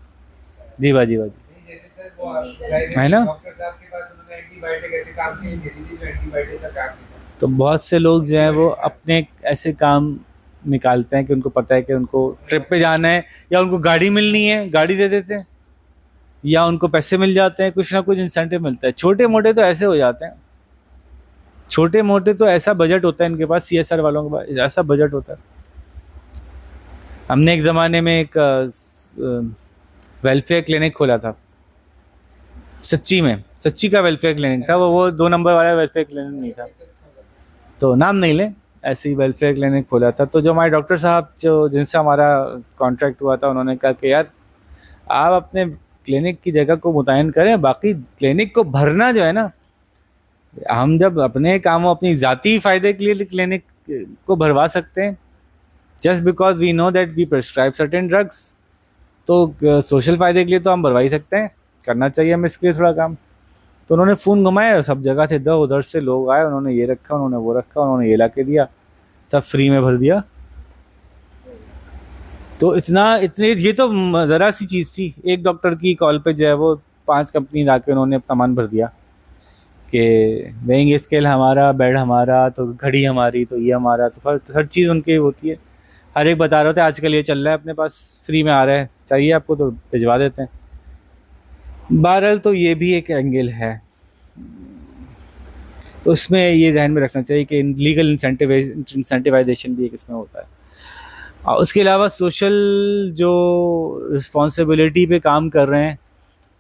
जी भाई, जी भाई। नहीं, जैसे सर वो Illegal. है ना? डॉक्टर साहब के पास उन्होंने एंटीबायोटिक ऐसे काम किए दे दी थी जो एंटीबायोटिक का काम नहीं था। तो बहुत से लोग जो हैं वो अपने ऐसे काम निकालते हैं कि उनको पता है कि उनको ट्रिप पे जाना है, या उनको गाड़ी मिलनी है, गाड़ी दे देते हैं, या उनको पैसे मिल जाते हैं, कुछ ना कुछ इंसेंटिव मिलता है। छोटे मोटे तो ऐसे हो जाते हैं, छोटे मोटे तो ऐसा बजट होता है इनके पास, सीएसआर वालों के पास ऐसा बजट होता है। हमने एक ज़माने में एक वेलफेयर क्लिनिक खोला था, सच्ची में, सच्ची का वेलफेयर क्लिनिक था वो 2 नंबर वाला वेलफेयर क्लिनिक नहीं था, तो नाम नहीं ले, ऐसे ही वेलफेयर क्लिनिक खोला था। तो जो हमारे डॉक्टर साहब जो जिनसे हमारा कॉन्ट्रैक्ट हुआ था, उन्होंने कहा कि यार आप अपने क्लिनिक की जगह को मुतयन करें, बाकी क्लिनिक को भरना जो है ना, हम जब अपने कामों अपनी ज़ाती फ़ायदे के लिए क्लिनिक को भरवा सकते हैं, just because we know that we prescribe certain drugs, तो सोशल फ़ायदे के लिए तो हम भरवा ही सकते हैं, करना चाहिए हमें इसके लिए थोड़ा काम। तो उन्होंने फ़ोन घुमाया, सब जगह से इधर उधर से लोग आए, उन्होंने ये रखा, उन्होंने वो रखा, उन्होंने ये ला के दिया, सब फ्री में भर दिया। तो इतने ये तो ज़रा सी चीज़ थी, एक डॉक्टर की कॉल पे जो है वो 5 कंपनी ला के उन्होंने सामान भर दिया कि वेइंग स्केल हमारा, बेड हमारा, तो घड़ी हमारी, तो ये हमारा, तो हर चीज़ उनकी होती है। हर एक बता रहे थे आजकल ये चल रहा है अपने पास, फ्री में आ रहा है, चाहिए आपको तो भिजवा देते हैं। बहरहाल तो ये भी एक एंगल है, तो इसमें ये ध्यान में रखना चाहिए कि लीगल इंसेंटिवाइजेशन भी एक इसमें होता है। और उसके अलावा सोशल जो रिस्पॉन्सिबिलिटी पे काम कर रहे हैं,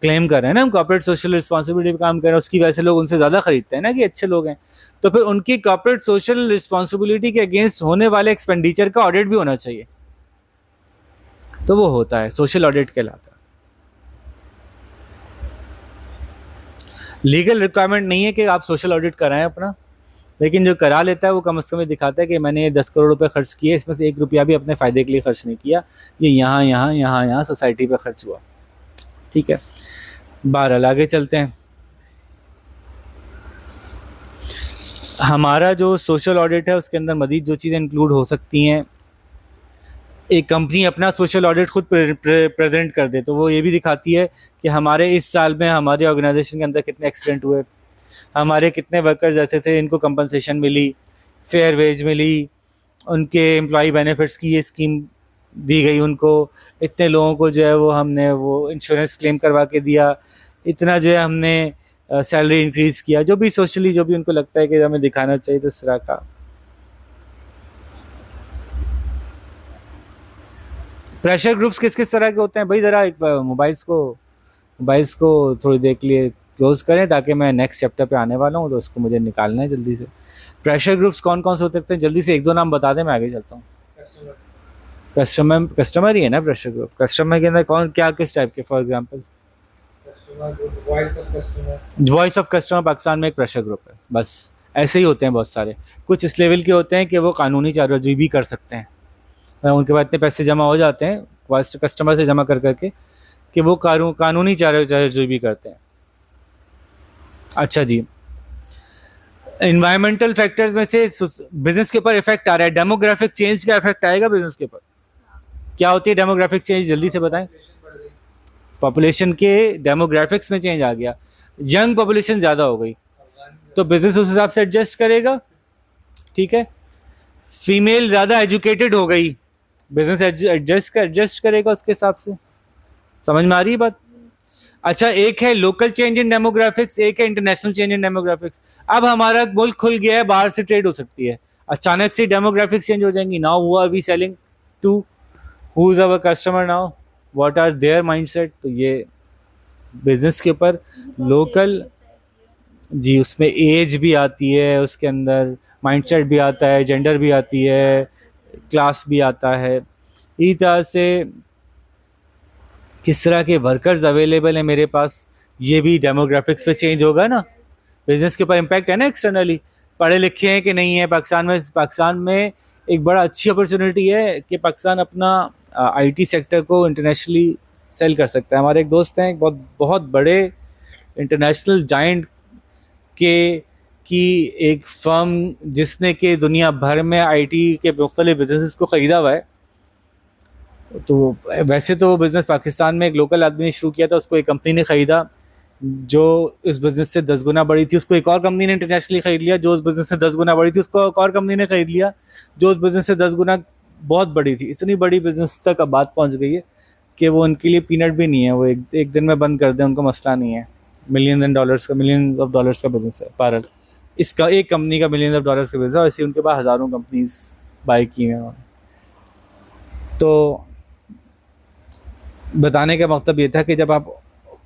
क्लेम कर रहे हैं ना, हम कॉर्पोरेट सोशल रिस्पॉन्सिबिलिटी पे काम कर रहे हैं, उसकी वजह से लोग उनसे ज़्यादा खरीदते हैं ना कि अच्छे लोग हैं, तो फिर उनकी कॉर्पोरेट सोशल रिस्पॉन्सिबिलिटी के अगेंस्ट होने वाले एक्सपेंडिचर का ऑडिट भी होना चाहिए, तो वो होता है, सोशल ऑडिट कहलाता है। लीगल रिक्वायरमेंट नहीं है कि आप सोशल ऑडिट कराएं अपना, लेकिन जो करा लेता है वो कम से कम ये दिखाता है कि मैंने 10 करोड़ रुपए खर्च किए, इसमें से 1 रुपया भी अपने फ़ायदे के लिए खर्च नहीं किया, ये यहाँ सोसाइटी पे खर्च हुआ। ठीक है, बहरहाल आगे चलते हैं। हमारा जो सोशल ऑडिट है उसके अंदर मज़ीद जो चीज़ें इंक्लूड हो सकती हैं, एक कंपनी अपना सोशल ऑडिट खुद प्रेजेंट कर दे, तो वो ये भी दिखाती है कि हमारे इस साल में हमारे ऑर्गेनाइजेशन के अंदर कितने एक्सीडेंट हुए, हमारे कितने वर्कर्स ऐसे थे इनको कंपनसेशन मिली, फेयर वेज मिली, उनके एम्प्लॉय बेनिफिट्स की ये स्कीम दी गई उनको, इतने लोगों को जो है वो हमने वो इंश्योरेंस क्लेम करवा के दिया, इतना जो है हमने सैलरी इंक्रीज़ किया, जो भी सोशली जो भी उनको लगता है कि हमें दिखाना चाहिए, तो इस तरह का। प्रेशर ग्रुप्स किस किस तरह के होते हैं भाई, ज़रा एक मोबाइल्स को थोड़ी देर के लिए क्लोज करें, ताकि मैं नेक्स्ट चैप्टर पे आने वाला हूँ, तो उसको मुझे निकालना है जल्दी से। प्रेशर ग्रुप्स कौन कौन से हो सकते हैं, जल्दी से 1-2 नाम बता दें, मैं आगे चलता हूँ। कस्टमर ही है ना प्रेशर ग्रुप, कस्टमर के अंदर कौन क्या किस टाइप के, for example voice of customer Pakistan में एक प्रेशर ग्रुप है, बस ऐसे ही होते हैं बहुत सारे। कुछ इस लेवल के होते हैं कि वो कानूनी चाराजोई भी कर सकते हैं, उनके पास इतने पैसे जमा हो जाते हैं वॉइस कस्टमर से जमा कर करके कि वो कानूनी चाराजोई भी करते हैं। अच्छा जी, इन्वायरमेंटल फैक्टर्स में से बिजनेस के ऊपर इफेक्ट आ रहा है, डेमोग्राफिक चेंज का इफेक्ट आएगा बिजनेस के ऊपर। क्या होती है डेमोग्राफिक चेंज, जल्दी से बताएं। पॉपुलेशन के डेमोग्राफिक्स में चेंज आ गया, यंग पॉपुलेशन ज़्यादा हो गई, तो बिजनेस उस हिसाब से एडजस्ट करेगा। ठीक है, फीमेल ज़्यादा एजुकेटेड हो गई, बिजनेस एडजस्ट करेगा उसके हिसाब से। समझ में आ रही है बात? अच्छा, एक है लोकल चेंज इन डेमोग्राफिक्स, एक है इंटरनेशनल चेंज इन डेमोग्राफिक्स। अब हमारा मुल्क खुल गया है, बाहर से ट्रेड हो सकती है, अचानक से डेमोग्राफिक्स चेंज हो जाएंगी। Now who are we selling to, who is our customer now, what are their mindset. तो ये बिजनेस के ऊपर लोकल जी, उसमें एज भी आती है, उसके अंदर माइंडसेट भी आता है, जेंडर भी आती है, क्लास भी आता है। इस तरह से किस तरह के वर्कर्स अवेलेबल हैं मेरे पास, ये भी डेमोग्राफिक्स पे चेंज होगा ना, बिजनेस के ऊपर इम्पैक्ट है ना। एक्सटर्नली पढ़े लिखे हैं कि नहीं है पाकिस्तान में एक बड़ा अच्छी अपॉर्चुनिटी है कि पाकिस्तान अपना आईटी सेक्टर को इंटरनेशनली सेल कर सकता है। हमारे एक दोस्त हैं, एक बहुत बड़े इंटरनेशनल जाइंट कि एक फर्म जिसने कि दुनिया भर में आईटी के मुख्तलिफ बिजनेस को ख़रीदा हुआ है, तो वैसे तो वो बिज़नेस पाकिस्तान में एक लोकल आदमी ने शुरू किया था, उसको एक कंपनी ने ख़रीदा जो इस बिज़नेस से 10 गुना बड़ी थी, उसको एक और कंपनी ने इंटरनेशनली ख़रीद लिया जो उस बिज़नेस से 10 गुना बड़ी थी, उसको एक और कंपनी ने ख़रीद लिया जो उस बिज़नेस से 10 गुना बहुत बड़ी थी। इतनी बड़ी बिज़नेस तक अब बात पहुंच गई है कि वो उनके लिए पीनट भी नहीं है, वो एक दिन में बंद कर दें उनको मसला नहीं है। मिलियंस ऑफ डॉलर्स का बिज़नेस है पैरल। इसका एक कंपनी का मिलियंस ऑफ डॉलर्स का बिज़नेस है, ऐसे उनके पास हज़ारों कंपनीज बाई की हैं उन्होंने। तो बताने का मतलब ये था कि जब आप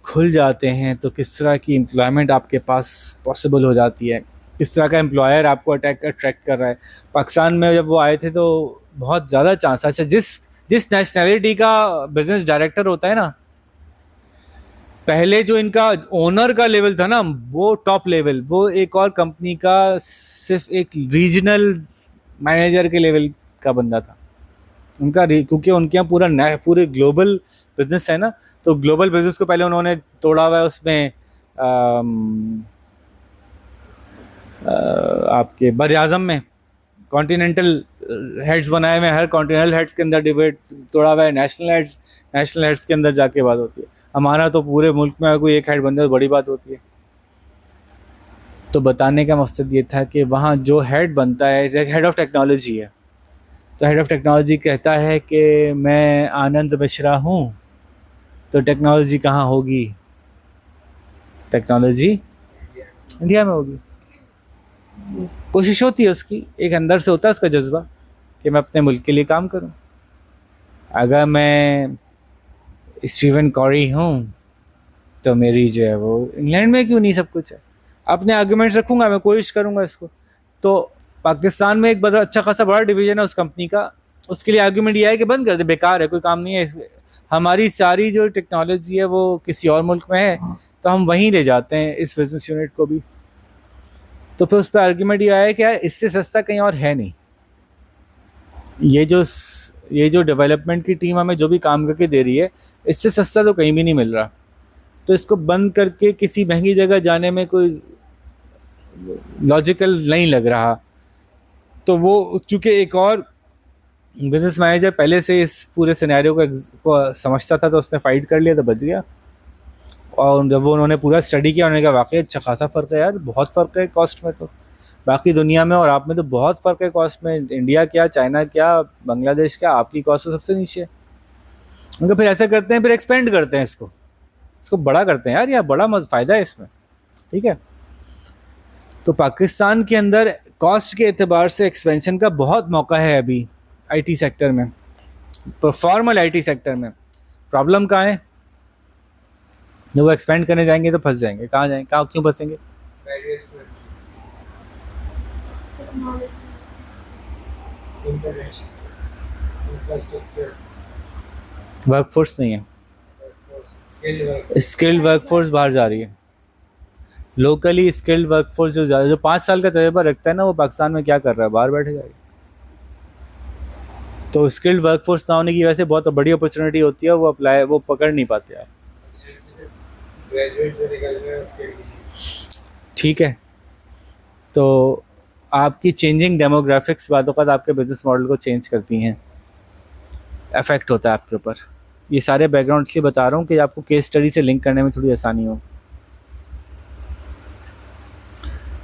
खुल जाते हैं तो किस तरह की एम्प्लॉयमेंट आपके पास पॉसिबल हो जाती है, किस तरह का एम्प्लॉयर आपको अट्रैक्ट कर रहा है। पाकिस्तान में जब वो आए थे तो बहुत ज़्यादा चांस, अच्छा जिस नेशनैलिटी का बिजनेस डायरेक्टर होता है ना, पहले जो इनका ओनर का लेवल था ना, वो टॉप लेवल, वो एक और कंपनी का सिर्फ एक रीजनल मैनेजर के लेवल का बंदा था उनका, क्योंकि उनके यहाँ पूरे ग्लोबल बिजनेस है ना, तो ग्लोबल बिजनेस को पहले उन्होंने तोड़ा हुआ है उसमें आपके बर आज़म में कॉन्टिनेंटल हेड्स बनाए हुए हैं, हर कॉन्टिनेंटल हेड्स के अंदर डिबेट तोड़ा हुआ है, नेशनल हेड्स के अंदर जाके बात होती है। हमारा तो पूरे मुल्क में कोई एक हेड बन जाए तो बड़ी बात होती है। तो बताने का मकसद ये था कि वहाँ जो हेड बनता है, हेड ऑफ टेक्नोलॉजी है, तो हेड ऑफ टेक्नोलॉजी कहता है कि मैं आनंद मिश्रा हूँ, तो टेक्नोलॉजी कहाँ होगी? टेक्नोलॉजी इंडिया में होगी। कोशिश होती है उसकी, एक अंदर से होता है उसका जज्बा कि मैं अपने मुल्क के लिए काम करूं। अगर मैं स्टीवन कॉरी हूं तो मेरी जो है वो इंग्लैंड में क्यों नहीं सब कुछ है। अपने आर्गूमेंट्स रखूंगा, मैं कोशिश करूंगा इसको। तो पाकिस्तान में एक बड़ा अच्छा खासा बड़ा डिवीजन है उस कंपनी का, उसके लिए आर्गूमेंट ये है कि बंद कर दे, बेकार है, कोई काम नहीं है। हमारी सारी जो टेक्नोलॉजी है वो किसी और मुल्क में है, तो हम वहीं ले जाते हैं इस बिजनेस यूनिट को भी। तो फिर उस पर आर्ग्यूमेंट ये आया कि यार इससे सस्ता कहीं और है नहीं। ये जो डेवलपमेंट की टीम हमें जो भी काम करके दे रही है, इससे सस्ता तो कहीं भी नहीं मिल रहा। तो इसको बंद करके किसी महंगी जगह जाने में कोई लॉजिकल नहीं लग रहा। तो वो चूँकि एक और बिजनेस मैनेजर पहले से इस पूरे सिनेरियो को समझता था, तो उसने फाइट कर लिया, तो बच गया। और जब वो उन्होंने पूरा स्टडी किया, उन्होंने कहा वाकई अच्छा खासा फ़र्क है यार, बहुत फ़र्क है कॉस्ट में, तो बाकी दुनिया में और आप में तो बहुत फ़र्क है कॉस्ट में। इंडिया क्या, चाइना क्या, बांग्लादेश क्या, आपकी कॉस्ट तो सबसे नीचे है। उनका फिर ऐसा करते हैं, फिर एक्सपेंड करते हैं इसको बड़ा करते हैं यार, यह बड़ा फ़ायदा है इसमें, ठीक है। तो पाकिस्तान के अंदर कॉस्ट के एतबार से एक्सपेंशन का बहुत मौका है अभी आईटी सेक्टर में, फॉर्मल आईटी सेक्टर में। प्रॉब्लम कहाँ है? जब वो एक्सपेंड करने जाएंगे तो फंस जाएंगे। कहाँ जाएंगे, कहाँ क्यों फंसेंगे? वर्कफोर्स नहीं है, स्किल्ड वर्कफोर्स बाहर जा रही है। लोकली स्किल्ड वर्कफोर्स जो 5 साल का तजुर्बा रखता है ना, वो पाकिस्तान में क्या कर रहा है, बाहर बैठ जाएगा। तो स्किल्ड वर्कफोर्स ना होने की वजह से बहुत बड़ी अपॉर्चुनिटी होती है, वो पकड़ नहीं पाते यार। ठीक है, तो आपकी चेंजिंग डेमोग्राफिक्स बातों का आपके बिजनेस मॉडल को चेंज करती हैं, अफेक्ट होता है आपके ऊपर। ये सारे बैकग्राउंड इसलिए बता रहा हूँ कि आपको केस स्टडी से लिंक करने में थोड़ी आसानी हो।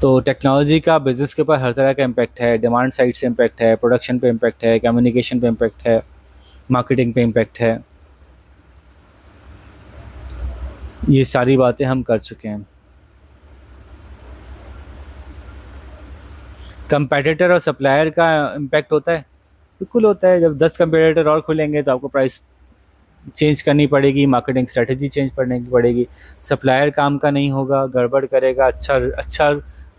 तो टेक्नोलॉजी का बिज़नेस के ऊपर हर तरह का इम्पैक्ट है, डिमांड साइड से इम्पैक्ट है, प्रोडक्शन पे इम्पैक्ट है, कम्युनिकेशन पे इम्पैक्ट है, मार्केटिंग पे इम्पैक्ट है। ये सारी बातें हम कर चुके हैं। कंपेटिटर और सप्लायर का इम्पैक्ट होता है, बिल्कुल होता है। जब 10 कंपेटिटर और खुलेंगे तो आपको प्राइस चेंज करनी पड़ेगी, मार्केटिंग स्ट्रेटजी चेंज करने की पड़ेगी। सप्लायर काम का नहीं होगा, गड़बड़ करेगा, अच्छा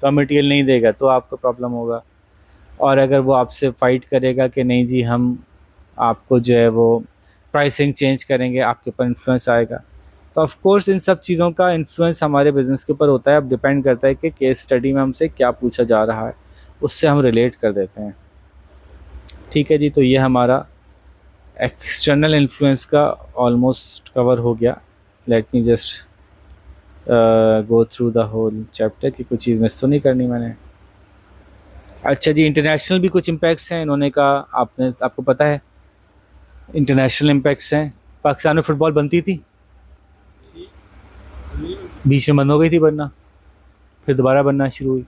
रॉ मटेरियल नहीं देगा तो आपको प्रॉब्लम होगा। और अगर वो आपसे फाइट करेगा कि नहीं जी हम आपको जो है वो प्राइसिंग चेंज करेंगे, आपके ऊपर इन्फ्लुएंस आएगा। तो ऑफ कोर्स इन सब चीज़ों का इन्फ्लुएंस हमारे बिज़नेस के ऊपर होता है। अब डिपेंड करता है कि केस स्टडी में हमसे क्या पूछा जा रहा है, उससे हम रिलेट कर देते हैं। ठीक है जी, तो ये हमारा एक्सटर्नल इन्फ्लुएंस का ऑलमोस्ट कवर हो गया। Let me just go through the whole chapter की कुछ चीज़ मिस तो नहीं करनी मैंने। अच्छा जी, इंटरनेशनल भी कुछ इम्पैक्ट्स हैं इन्होंने कहा, आपको पता है इंटरनेशनल इम्पैक्ट्स हैं। पाकिस्तान में फुटबॉल बनती थी, बीच में बंद हो गई थी बनना, फिर दोबारा बनना शुरू हुई।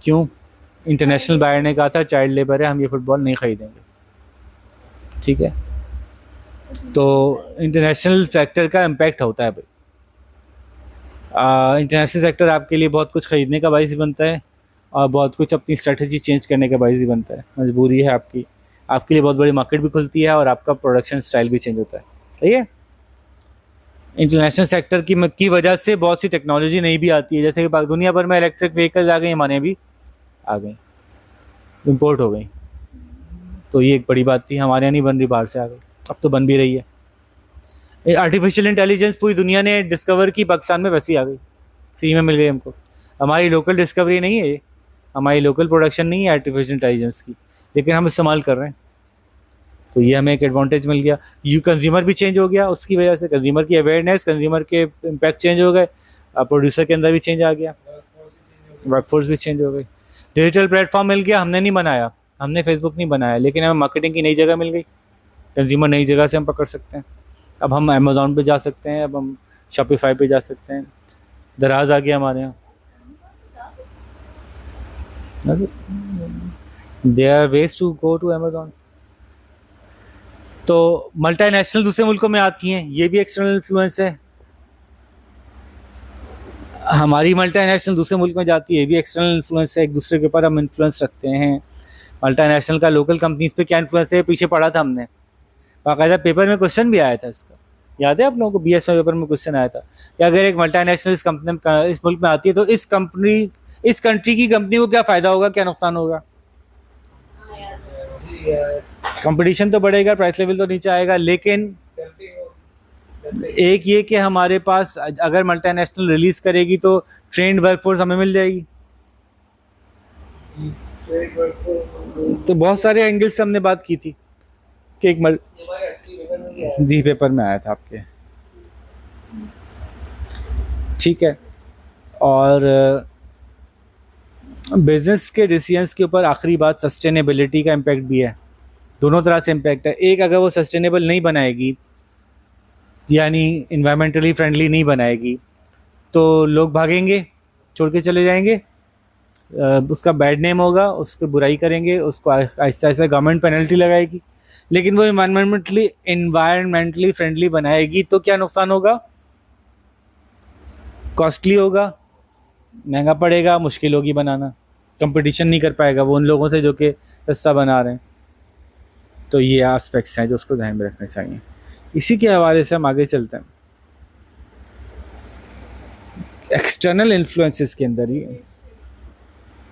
क्यों? इंटरनेशनल बायर ने कहा था चाइल्ड लेबर है, हम ये फुटबॉल नहीं ख़रीदेंगे। ठीक है, तो इंटरनेशनल फैक्टर का इम्पैक्ट होता है भाई। इंटरनेशनल सेक्टर आपके लिए बहुत कुछ ख़रीदने का बाइस बनता है और बहुत कुछ अपनी स्ट्रेटजी चेंज करने का बाइस वनता है। मजबूरी है आपकी, आपके लिए बहुत बड़ी मार्केट भी खुलती है और आपका प्रोडक्शन स्टाइल भी चेंज होता है। सही है। इंटरनेशनल सेक्टर की वजह से बहुत सी टेक्नोलॉजी नहीं भी आती है, जैसे कि दुनिया भर में इलेक्ट्रिक व्हीकल्स आ गई, हमारे यहाँ भी आ गई, इम्पोर्ट हो गई। तो ये एक बड़ी बात थी, हमारे यहाँ नहीं बन रही, बाहर से आ गई, अब तो बन भी रही है। आर्टिफिशियल इंटेलिजेंस पूरी दुनिया ने डिस्कवर की, पाकिस्तान में वैसी आ गई, फ्री में मिल गई हमको। हमारी लोकल डिस्कवरी नहीं है ये, हमारी लोकल प्रोडक्शन नहीं है आर्टिफिशियल इंटेलिजेंस की, लेकिन हम इस्तेमाल कर रहे हैं, तो ये हमें एक एडवांटेज मिल गया। यू कंज्यूमर भी चेंज हो गया उसकी वजह से, कंज्यूमर की अवेयरनेस, कंज्यूमर के इम्पैक्ट चेंज हो गए, प्रोड्यूसर के अंदर भी चेंज आ गया, वर्कफोर्स भी चेंज हो गई। डिजिटल प्लेटफॉर्म मिल गया, हमने नहीं बनाया, हमने फेसबुक नहीं बनाया, लेकिन हमें मार्केटिंग की नई जगह मिल गई, कंज्यूमर नई जगह से हम पकड़ सकते हैं। अब हम अमेज़ॉन पे जा सकते हैं, अब हम शॉपिफाई पे जा सकते हैं, दराज आ गया हमारे यहाँ। There are ways to go to Amazon. तो मल्टीनेशनल दूसरे मुल्कों में आती हैं, ये भी एक्सटर्नल इन्फ्लुएंस है। हमारी मल्टीनेशनल दूसरे मुल्क में जाती है, ये भी एक्सटर्नल इन्फ्लुएंस है, एक दूसरे के ऊपर हम इन्फ्लुएंस रखते हैं। मल्टीनेशनल का लोकल कंपनीज पे क्या इन्फ्लुएंस है, पीछे पढ़ा था हमने, बाकायदा पेपर में क्वेश्चन भी आया था इसका, याद है आप लोगों को? बीएस में पेपर में क्वेश्चन आया था कि अगर एक मल्टीनेशनल इस कंपनी इस मुल्क में आती है तो इस कंट्री की कंपनी को क्या फ़ायदा होगा, क्या नुकसान होगा? कंपटीशन तो बढ़ेगा, प्राइस लेवल तो नीचे आएगा, लेकिन एक ये कि हमारे पास अगर मल्टीनेशनल रिलीज करेगी तो ट्रेंड वर्कफोर्स हमें मिल जाएगी। तो बहुत सारे एंगल से हमने बात की थी कि एक जी पेपर में आया था आपके, ठीक है। और बिजनेस के डिसीजंस के ऊपर आखिरी बात, सस्टेनेबिलिटी का इम्पैक्ट भी है, दोनों तरह से इम्पैक्ट है। एक, अगर वो सस्टेनेबल नहीं बनाएगी, यानी इन्वायरमेंटली फ्रेंडली नहीं बनाएगी, तो लोग भागेंगे, छोड़ के चले जाएंगे, उसका बैड नेम होगा, उसको बुराई करेंगे, उसको आहिस्ता आहिस्ता गवर्नमेंट पेनल्टी लगाएगी। लेकिन वो इन्वायरमेंटली फ्रेंडली बनाएगी तो क्या नुकसान होगा? कॉस्टली होगा, महंगा पड़ेगा, मुश्किल होगी बनाना, कंपटीशन नहीं कर पाएगा वो उन लोगों से जो कि सस्ता बना रहे हैं। तो ये एस्पेक्ट्स हैं जो उसको ध्यान में रखने चाहिए। इसी के हवाले से हम आगे चलते हैं। एक्सटर्नल इन्फ्लुएंसेस के अंदर ही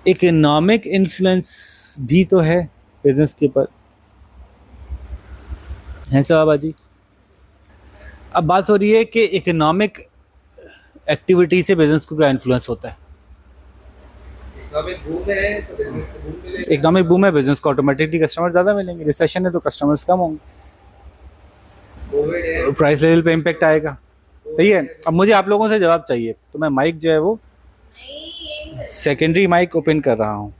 इकोनॉमिक इन्फ्लुएंस भी तो है बिजनेस के ऊपर, है सवाबाजी। अब बात हो रही है कि इकोनॉमिक एक्टिविटी से बिजनेस को क्या इन्फ्लुएंस होता है। इकोनॉमिक बूम है, बिजनेस को ऑटोमेटिकली कस्टमर ज़्यादा मिलेंगे, रिसेशन है तो कस्टमर्स कम होंगे, प्राइस लेवल पे इम्पैक्ट आएगा। सही है। अब मुझे आप लोगों से जवाब चाहिए, तो मैं माइक जो है वो सेकेंडरी माइक ओपन कर रहा हूँ।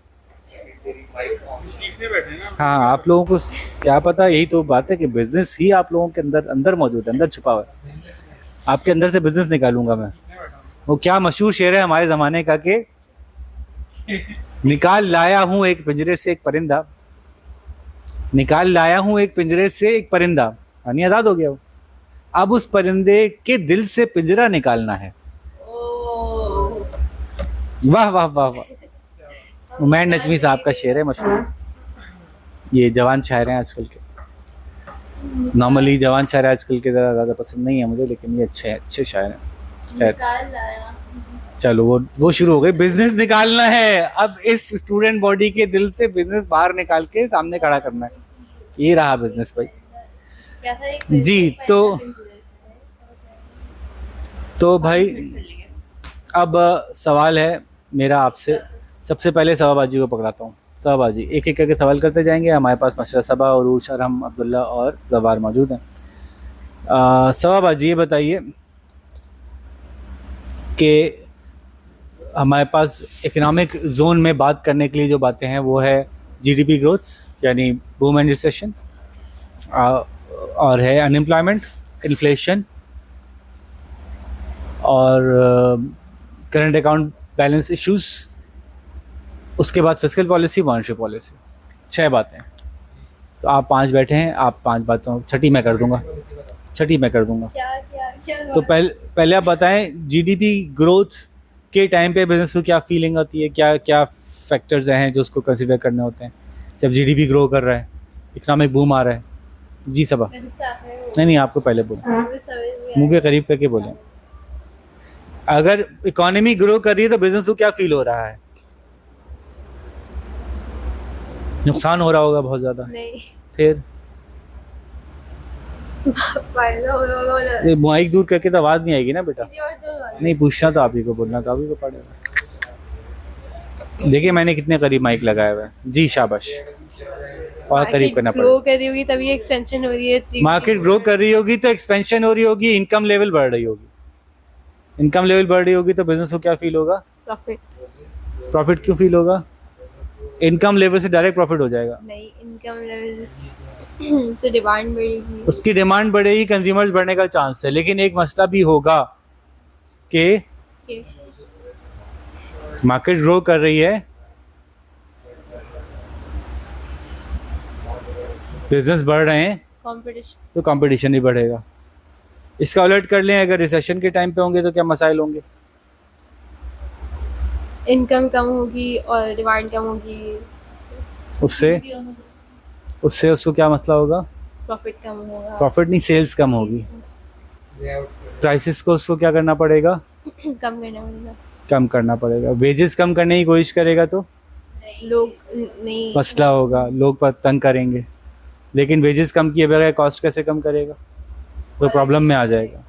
हाँ, आप लोगों को क्या पता, यही तो बात है कि बिजनेस ही आप लोगों के अंदर मौजूद है, अंदर छुपा हुआ है। आपके अंदर से बिजनेस निकालूंगा मैं। वो क्या मशहूर शेर है हमारे ज़माने का कि निकाल लाया हूँ एक पिंजरे से एक परिंदा, निकाल लाया हूँ एक पिंजरे से एक परिंदा, यानी आज़ाद हो गया वो। अब उस परिंदे के दिल से पिंजरा निकालना है। वाह वाह वाह वाह। उमैर नजमी साहब का शेर है मशहूर, ये जवान शायर हैं आजकल के। नॉर्मली जवान शायर आजकल के ज़्यादा पसंद नहीं है मुझे, लेकिन ये अच्छे शायर हैं। खैर चलो, वो शुरू हो गई, बिजनेस निकालना है। अब इस स्टूडेंट बॉडी के दिल से बिजनेस बाहर निकाल के सामने खड़ा करना है, ये रहा बिजनेस भाई जी। तो भाई अब सवाल है मेरा आपसे, सबसे पहले सवाबाजी को पकड़ाता हूँ। सवाबाजी एक एक करके सवाल करते जाएंगे। हमारे पास मशरा सबा, उरूश, अरहम, अब्दुल्ला और जवार मौजूद हैं। सवाबाजी ये बताइए, कि हमारे पास इकोनॉमिक जोन में बात करने के लिए जो बातें हैं वो है जीडीपी ग्रोथ यानी बूम एंड रिसेशन, और है अनएम्प्लॉयमेंट, इन्फ्लेशन और करंट अकाउंट बैलेंस इश्यूज, उसके बाद फिस्कल पॉलिसी, मॉनेटरी पॉलिसी। 6 बातें। तो आप 5 बैठे हैं, आप 5 बातों, छठी मैं कर दूंगा। क्या तो पहले आप बताएं जीडीपी ग्रोथ के टाइम पे बिजनेस को क्या फीलिंग आती है, क्या क्या फैक्टर्स हैं जो उसको कंसिडर करने होते हैं जब जीडीपी ग्रो कर रहा है, इकोनॉमिक बूम आ रहा है। जी सबा, नहीं आपको पहले बोलो, मुंह के करीब करके बोलें। अगर इकोनॉमी ग्रो कर रही है तो बिजनेस को क्या फील हो रहा है? नुकसान हो रहा होगा बहुत ज़्यादा। नहीं, फिर फायदा होगा ना। ये माइक दूर करके तो आवाज़ नहीं आएगी ना बेटा। किसी और तो नहीं पूछना तो आप ही को, बोलना तो आप ही को पड़ेगा। देखिए मैंने कितने करीब माइक लगाया हुआ है। जी शाबाश, और करीब करना ग्रो पड़ेगा। कर रही होगी तभी एक्सपेंशन हो रही है। मार्केट ग्रो कर रही होगी तो एक्सपेंशन हो रही होगी, इनकम लेवल बढ़ रही होगी। इनकम लेवल बढ़ रही होगी तो बिजनेस को क्या फील होगा? प्रॉफिट। प्रॉफिट क्यों फील होगा? इनकम लेवल से डायरेक्ट प्रॉफिट हो जाएगा। नहीं, इनकम लेवल से डिमांड बढ़ेगी, उसकी डिमांड बढ़ेगी, कंज्यूमर्स बढ़ने का चांस है। लेकिन एक मसला भी होगा कि मार्केट ग्रो कर रही है, बिजनेस बढ़ रहे हैं, कंपटीशन। तो कंपटीशन ही बढ़ेगा। इसका उलट कर लें, अगर रिसेशन के टाइम पे होंगे तो क्या मसाइल होंगे? इनकम कम होगी और डिमांड कम होगी, उससे उसको क्या मसला होगा? प्रॉफिट कम होगा। प्रॉफिट नहीं, सेल्स कम होगी। प्राइसेस को उसको क्या करना पड़ेगा? कम करना पड़ेगा। कम करना पड़ेगा। वेजेस कम करने की कोशिश करेगा तो लोग नहीं, मसला होगा, लोग तंग करेंगे। लेकिन वेजेस कम किए बगैर कॉस्ट कैसे कम करेगा? तो प्रॉब्लम में आ जाएगा।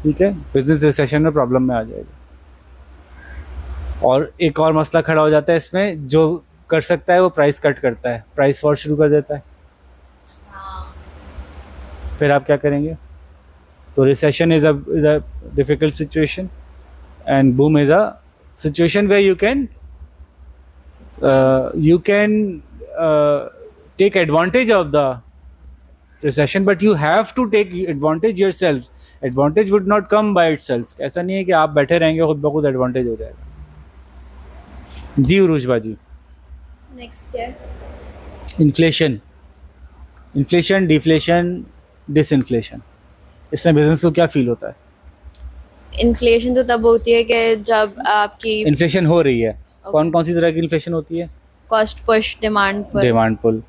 ठीक है, बिजनेस रिसेशन में प्रॉब्लम में आ जाएगा। और एक और मसला खड़ा हो जाता है इसमें, जो कर सकता है वो प्राइस कट करता है, प्राइस वॉर शुरू कर देता है। फिर आप क्या करेंगे? तो recession is a difficult situation and boom is a situation where you can take advantage of the recession, but you have to take advantage yourself. Advantage would not come by itself. ऐसा नहीं है कि आप बैठे रहेंगे खुद ब खुद एडवांटेज हो जाएगा। जी उरुज बाजी। नेक्स्ट क्या है? इन्फ्लेशन, डिफ्लेशन, डिसइन्फ्लेशन, इसमें बिजनेस को क्या फील होता है? इन्फ्लेशन तो तब होती है कि जब आपकी इन्फ्लेशन हो रही है। कौन कौन सी तरह की इन्फ्लेशन होती है? Cost push, demand pull.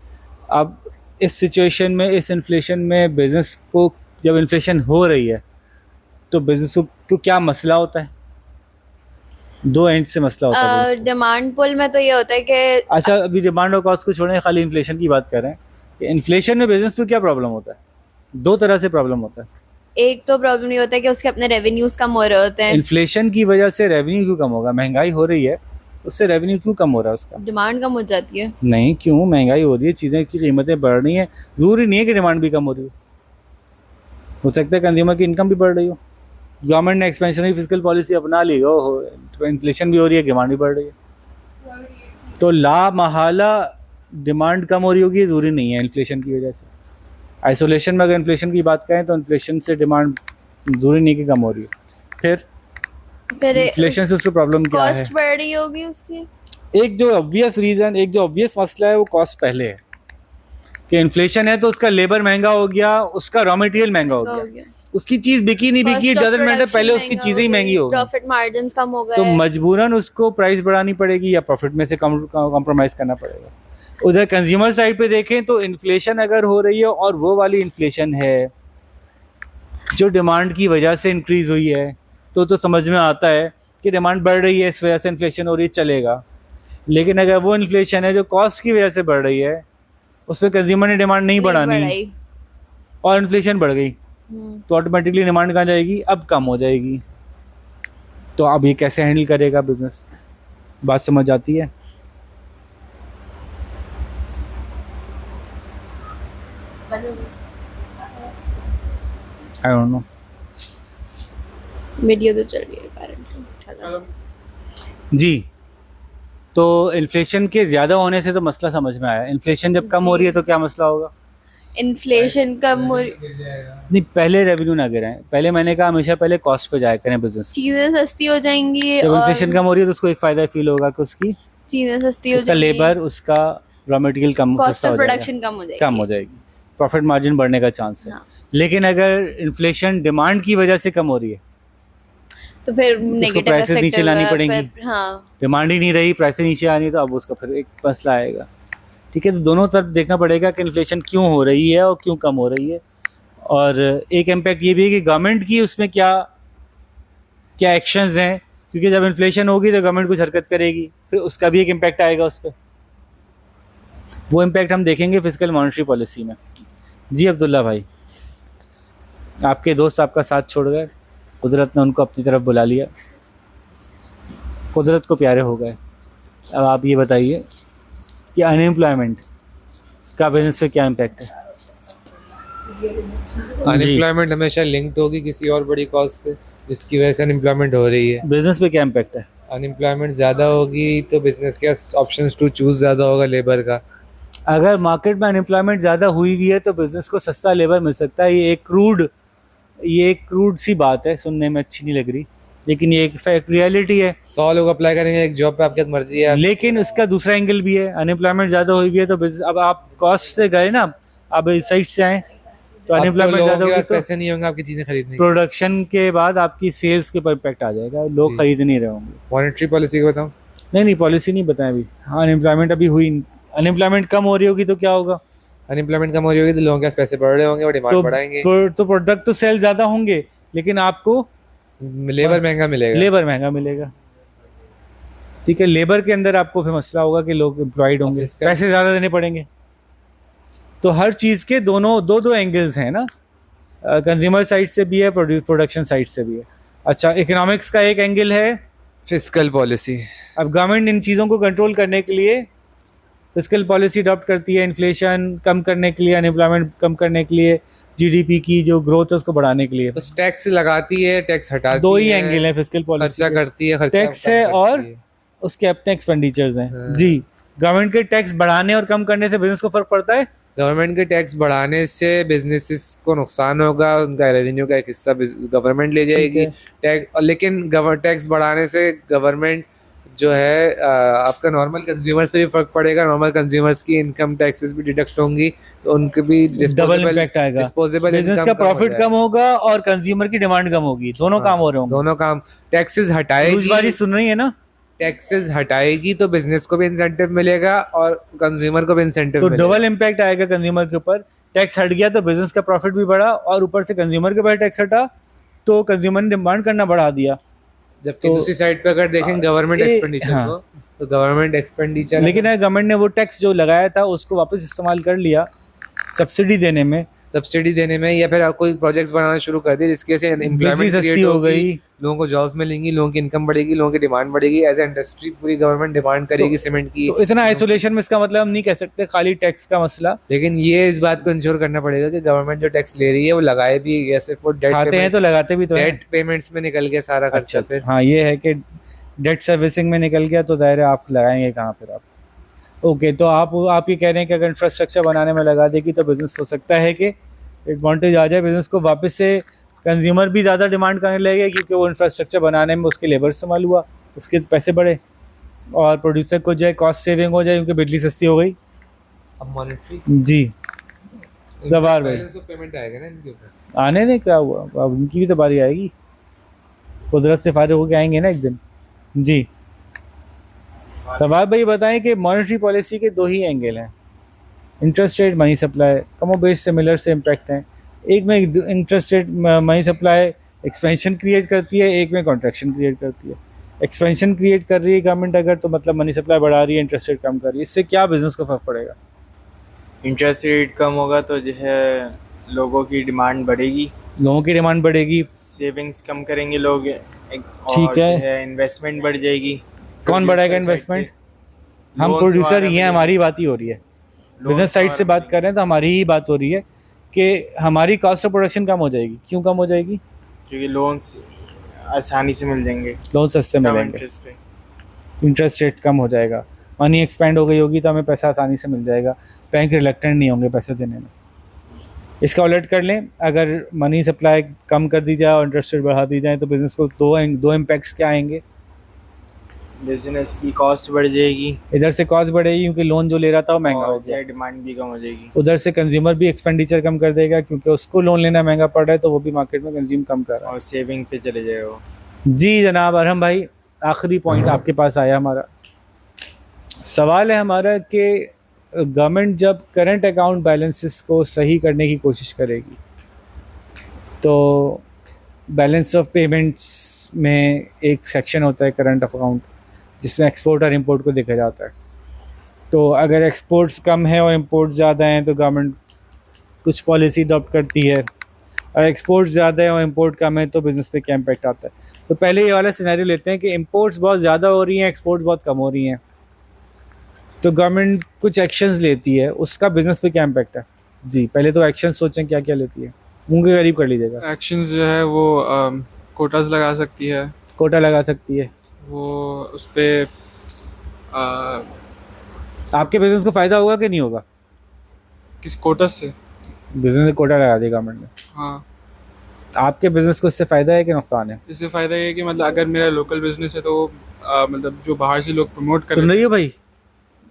अब इस सिचुएशन में, इस इन्फ्लेशन में बिजनेस को जब इन्फ्लेशन हो रही है तो बिजनेस को क्या मसला होता है? 2 एंड से मसला होता है। डिमांड पुल में तो ये होता है कि अच्छा अभी डिमांड और कॉस्ट को छोड़ें, खाली इन्फ्लेशन की बात करें कि इन्फ्लेशन में बिजनेस को क्या प्रॉब्लम होता है? 2 तरह से प्रॉब्लम होता है। एक तो प्रॉब्लम ये होता है कि उसके अपने रेवेन्यूज कम हो रहे होते हैं। इन्फ्लेशन की वजह से रेवेन्यू क्यों कम होगा? महंगाई हो रही है, उससे रेवेन्यू क्यों कम हो रहा है उसका? डिमांड कम हो जाती है। नहीं, क्यों? महंगाई हो रही है, चीज़ें की कीमतें बढ़ रही हैं, ज़रूरी नहीं है कि डिमांड भी कम हो रही हो सकता है कंज्यूमर की इनकम भी बढ़ रही हो। गवर्नमेंट ने एक्सपेंशनरी फिस्कल पॉलिसी अपना ली हो, इन्फ्लेशन भी हो रही है, डिमांड भी बढ़ रही है। तो ला महाला डिमांड कम हो रही होगी, ज़रूरी नहीं है इन्फ्लेशन की वजह से। आइसोलेशन में अगर इन्फ्लेशन की बात करें तो इन्फ्लेशन से डिमांड ज़रूरी नहीं कि कम हो रही है। फिर इन्फ्लेशन से उसको प्रॉब्लम क्या है? कॉस्ट बढ़ रही होगी उसकी। एक जो ऑब्वियस मसला है वो कॉस्ट पहले है कि इन्फ्लेशन है तो उसका लेबर महंगा हो गया, उसका रॉ मटेरियल महंगा हो गया, उसकी चीज बिकी नहीं बिकी, इट डजंट मैटर, पहले उसकी चीजें ही महंगी हो गई, प्रॉफिट मार्जिन्स कम हो गए, तो मजबूरन उसको प्राइस बढ़ानी पड़ेगी या प्रॉफिट में से कॉम्प्रोमाइज करना पड़ेगा। उधर कंज्यूमर साइड पे देखें तो इन्फ्लेशन अगर हो रही है और वो वाली इन्फ्लेशन है जो डिमांड की वजह से इंक्रीज हुई है, तो समझ में आता है कि डिमांड बढ़ रही है, इस वजह से इन्फ्लेशन हो रही है, चलेगा। लेकिन अगर वो इन्फ्लेशन है जो कॉस्ट की वजह से बढ़ रही है, उस पर कंज्यूमर ने डिमांड नहीं बढ़ानी और इन्फ्लेशन बढ़ गई, तो ऑटोमेटिकली डिमांड कहाँ जाएगी? अब कम हो जाएगी। तो अब ये कैसे हैंडल करेगा बिजनेस? बात समझ आती है? I don't know. वीडियो तो चल रही है apparently। चलो। जी, तो इन्फ्लेशन के ज़्यादा होने से तो मसला समझ में आया। इन्फ्लेशन जब कम हो रही है तो क्या मसला होगा? इन्फ्लेशन कम हो, गिर जाएगा। नहीं, पहले रेवेन्यू ना गिराएं। पहले मैंने कहा हमेशा पहले कॉस्ट पे जाया करें बिजनेस। चीजें सस्ती हो जाएंगी जब और इन्फ्लेशन कम हो रही है तो उसको एक फ़ायदा फील होगा कि उसकी चीजें सस्ती हो उसका जाएंगी, लेबर, उसका रॉ मटेरियल कम कॉस्ट सस्ता ऑफ हो जाएगा, प्रोडक्शन कम हो जाएगी। कम हो जाएगी, प्रॉफिट मार्जिन बढ़ने का चांस है। हाँ। लेकिन अगर इन्फ्लेशन डिमांड की वजह से कम हो रही है तो फिर नेगेटिव prices इफेक्ट नीचे लानी पड़ेंगी। हाँ, डिमांड ही नहीं रही, प्राइस नीचे आनी, तो अब उसका फिर एक मसला आएगा। ठीक है, तो दोनों तरफ देखना पड़ेगा कि इन्फ्लेशन क्यों हो रही है और क्यों कम हो रही है। और एक इम्पैक्ट ये भी है कि गवर्नमेंट की उसमें क्या क्या एक्शंस हैं, क्योंकि जब इन्फ्लेशन होगी तो गवर्नमेंट कुछ हरकत करेगी, फिर उसका भी एक इम्पैक्ट आएगा उस पर। वो इम्पैक्ट हम देखेंगे फिजिकल मॉनेटरी पॉलिसी में। जी अब्दुल्ला भाई, आपके दोस्त आपका साथ छोड़ गए, कुदरत ने उनको अपनी तरफ बुला लिया, कुदरत को प्यारे हो गए। अब आप ये बताइए कि अनएम्प्लॉयमेंट का बिजनेस पे क्या इम्पैक्ट है? अनएम्प्लॉयमेंट हमेशा लिंक्ड होगी किसी और बड़ी कॉज से जिसकी वजह से अनएम्प्लॉयमेंट हो रही है। बिजनेस पे क्या इम्पैक्ट है? अनएम्प्लॉयमेंट ज़्यादा होगी तो बिजनेस के ऑप्शंस टू चूज ज़्यादा होगा लेबर का। अगर मार्केट में अनएम्प्लॉयमेंट ज़्यादा हुई भी है तो बिजनेस को सस्ता लेबर मिल सकता है। ये एक क्रूड सी बात है, सुनने में अच्छी नहीं लग रही, लेकिन ये एक फैक्ट रियलिटी है। 100 लोग अप्लाई करेंगे एक जॉब पे, आपकी मर्जी है। लेकिन उसका दूसरा एंगल भी है, अनएम्प्लॉयमेंट ज़्यादा हुई भी है तो बिजनेस, अब आप कॉस्ट से गए ना, अब इस साइड से आए तो अब तो अनएम्प्लॉयमेंट लोगों ज़्यादा के होगी पास तो पैसे नहीं होंगे आपकी चीज़ें खरीदने की। प्रोडक्शन के बाद आपकी सेल्स के पर इम्पैक्ट आ जाएगा, लोग जी। खरीद नहीं रहे होंगे। मॉनेटरी पॉलिसी को बताऊँ, नहीं, पॉलिसी नहीं बताएं अभी। हाँ, अनएम्प्लॉयमेंट अभी हुई, अनएम्प्लॉयमेंट कम हो रही होगी तो क्या होगा? अनएम्प्लॉयमेंट कम हो रही होगी तो लोगों के पास पैसे बढ़ रहे होंगे, वो डिमांड बढ़ाएंगे, तो प्रोडक्ट तो सेल ज़्यादा होंगे, लेकिन आपको लेबर महंगा मिलेगा। लेबर महंगा मिलेगा। ठीक है, लेबर के अंदर आपको फिर मसला होगा कि लोग एम्प्लॉयड होंगे, इसका- पैसे ज़्यादा देने पड़ेंगे। तो हर चीज़ के दो एंगल्स हैं ना, कंज्यूमर साइड से भी है, प्रोडक्शन साइड से भी है। अच्छा, इकोनॉमिक्स का एक एंगल है। फिस्कल पॉलिसी, अब गवर्नमेंट इन चीज़ों को कंट्रोल करने के लिए फिस्कल पॉलिसी अडॉप्ट करती है, इन्फ्लेशन कम करने के लिए, अनएम्प्लॉयमेंट कम करने के लिए, जीडीपी की जो ग्रोथ है उसको बढ़ाने के लिए। बस टैक्स लगाती है, टैक्स हटाती दो ही है, एंगल है फिस्कल खर्चा पॉलिसी, करती है, खर्चा टैक्स कम है करती और है। उसके अपने एक्सपेंडिचर्स हैं। हाँ। जी, गवर्नमेंट के टैक्स बढ़ाने और कम करने से बिजनेस को फर्क पड़ता है। गवर्नमेंट के टैक्स बढ़ाने से बिजनेसेस को नुकसान होगा, उनका रेवेन्यू का एक हिस्सा गवर्नमेंट ले जाएगी। है। टैक्स, लेकिन टैक्स बढ़ाने से गवर्नमेंट जो है आपका नॉर्मल कंज्यूमर्स पे भी फर्क पड़ेगा, नॉर्मल कंज्यूमर्स की इनकम टैक्सेस भी डिडक्ट होंगी, तो उनके भी डबल इम्पैक्ट आएगा, डिस्पोजेबल बिजनेस का प्रॉफिट कम होगा और कंज्यूमर की डिमांड कम होगी, दोनों काम हो रहे होंगे। दोनों काम। टैक्सेस हटाएगी, रोजगारी सुन रही है ना, टैक्सेस हटाएगी तो बिजनेस को भी इंसेंटिव मिलेगा और कंज्यूमर को भी इंसेंटिव तो मिलेगा। डबल इम्पैक्ट आएगा कंज्यूमर के ऊपर। टैक्स हट गया तो बिजनेस का प्रॉफिट भी बढ़ा, और ऊपर से कंज्यूमर के ऊपर टैक्स हटा तो कंज्यूमर ने डिमांड करना बढ़ा दिया। जबकि तो- दूसरी साइड पे अगर देखें गवर्नमेंट एक्सपेंडिचर हाँ। को, तो गवर्नमेंट एक्सपेंडिचर, लेकिन अगर गवर्नमेंट ने वो टैक्स जो लगाया था उसको वापस इस्तेमाल कर लिया सब्सिडी देने में, सब्सिडी देने में, या फिर आप कोई प्रोजेक्ट्स बनाना शुरू कर दिए जिसकी वजह से बिजली एम्प्लॉयमेंट सस्ती क्रिएट हो होगी, गई, लोगों को जॉब्स मिलेंगी, लोगों की इनकम बढ़ेगी, लोगों की डिमांड बढ़ेगी, एज ए इंडस्ट्री पूरी गवर्नमेंट डिमांड करेगी सीमेंट की। तो इतना आइसोलेशन में इसका मतलब हम नहीं कह सकते खाली टैक्स का मसला। लेकिन ये इस बात को इंश्योर करना पड़ेगा कि गवर्नमेंट जो टैक्स ले रही है वो लगाए भी, या सिर्फ वो खाते हैं तो लगाते भी तो हैं। डेट पेमेंट्स में निकल गया सारा खर्चा। अच्छा, हाँ, ये है कि डेट सर्विसिंग में निकल गया तो दायरे आप लगाएंगे कहाँ फिर आप। ओके, तो आप ये कह रहे हैं कि अगर इंफ्रास्ट्रक्चर बनाने में लगा देगी तो बिजनेस हो सकता है कि एडवांटेज आ जाए बिजनेस को, वापस से कंज्यूमर भी ज़्यादा डिमांड करने लगे क्योंकि वो इंफ्रास्ट्रक्चर बनाने में उसके लेबर इस्तेमाल हुआ, उसके पैसे बढ़े, और प्रोड्यूसर को जो है कॉस्ट सेविंग हो जाए क्योंकि बिजली सस्ती हो गई। अब मॉनेटरी जी जवाहर भाई, पेमेंट आएगा ना इनके ऊपर। आने दें, क्या हुआ, अब उनकी भी तो बारी आएगी, कुदरत से फ़ायदे होके आएंगे ना एक दिन। जी जवाहर भाई बताएं कि मॉनेटरी पॉलिसी के दो ही एंगल हैं, इंटरेस्ट रेट, मनी सप्लाई, कमो बेश सिमिलर से इम्पैक्ट हैं। एक में interest rate money supply expansion create करती है, एक में कॉन्ट्रैक्शन क्रिएट करती है। एक्सपेंशन क्रिएट कर रही है गवर्नमेंट अगर, तो मतलब मनी सप्लाई बढ़ा रही है, इंटरेस्ट रेट कम कर रही है, इससे क्या बिजनेस को फर्क पड़ेगा? इंटरेस्ट रेट कम होगा तो जो है लोगों की डिमांड बढ़ेगी, लोगों की डिमांड बढ़ेगी, सेविंग्स कम करेंगे लोग, ठीक है। इन्वेस्टमेंट बढ़ जाएगी। कौन बढ़ाएगा Producer side इन्वेस्टमेंट? से हम loans प्रोड्यूसर वगैरह ही हैं, मिलेंगे। हमारी बात ही हो रही है, Loans बिजनेस साइड से वगैरह बात कर रहे हैं तो हमारी ही बात हो रही है कि हमारी कॉस्ट ऑफ प्रोडक्शन कम हो जाएगी। क्यों कम हो जाएगी? क्योंकि लोन्स आसानी से मिल जाएंगे, लोन सस्ते कम मिलेंगे, इंटरेस्ट पे। इंटरेस्ट रेट कम हो जाएगा, मनी एक्सपेंड हो गई होगी तो हमें पैसा आसानी से मिल जाएगा, बैंक रिलक्टेंट नहीं होंगे पैसे देने में। इसका उलट कर लें, अगर मनी सप्लाई कम कर दी जाए और इंटरेस्ट रेट बढ़ा दी जाए तो बिज़नेस को दो इम्पैक्ट्स क्या आएंगे। बिजनेस की कॉस्ट बढ़ जाएगी, इधर से कॉस्ट बढ़ेगी क्योंकि लोन जो ले रहा था वो महंगा हो और गया, डिमांड भी कम हो जाएगी। उधर से कंज्यूमर भी एक्सपेंडिचर कम कर देगा क्योंकि उसको लोन लेना महंगा पड़ रहा है तो वो भी मार्केट में कंज्यूम कम कर रहा और सेविंग पे चले जाएगा वो। है। जी जनाब अरहम भाई, आखिरी पॉइंट आपके पास आया हमारा। सवाल है हमारा कि गवर्नमेंट जब करंट अकाउंट बैलेंसेस को सही करने की कोशिश करेगी तो बैलेंस ऑफ पेमेंट्स में एक सेक्शन होता है करंट अकाउंट जिसमें एक्सपोर्ट और इंपोर्ट को देखा जाता है। तो अगर एक्सपोर्ट्स कम है और इंपोर्ट ज़्यादा हैं तो गवर्नमेंट कुछ पॉलिसी अडॉप्ट करती है, और एक्सपोर्ट ज़्यादा है और इंपोर्ट कम है तो बिज़नेस पे क्या इम्पैक्ट आता है। तो पहले ये वाला सिनेरियो लेते हैं कि इंपोर्ट्स बहुत ज़्यादा हो रही हैं, एक्सपोर्ट्स बहुत कम हो रही हैं, तो गवर्नमेंट कुछ एक्शंस लेती है, उसका बिज़नेस पे क्या इम्पैक्ट है। जी पहले तो एक्शन सोचें क्या क्या लेती है, मुंह के करीब कर लीजिएगा। एक्शंस जो है वो कोटास लगा सकती है, कोटा लगा सकती है, वो उस पर आपके बिज़नेस को फ़ायदा होगा कि नहीं होगा। किस कोटास से। बिज़नेस में कोटा लगा दिया गवर्नमेंट ने, हाँ, आपके बिज़नेस को इससे फ़ायदा है कि नुकसान है। इससे फ़ायदा ये है कि मतलब अगर मेरा लोकल बिजनेस है तो मतलब जो बाहर से लोग प्रमोट कर सुन रही हो भाई,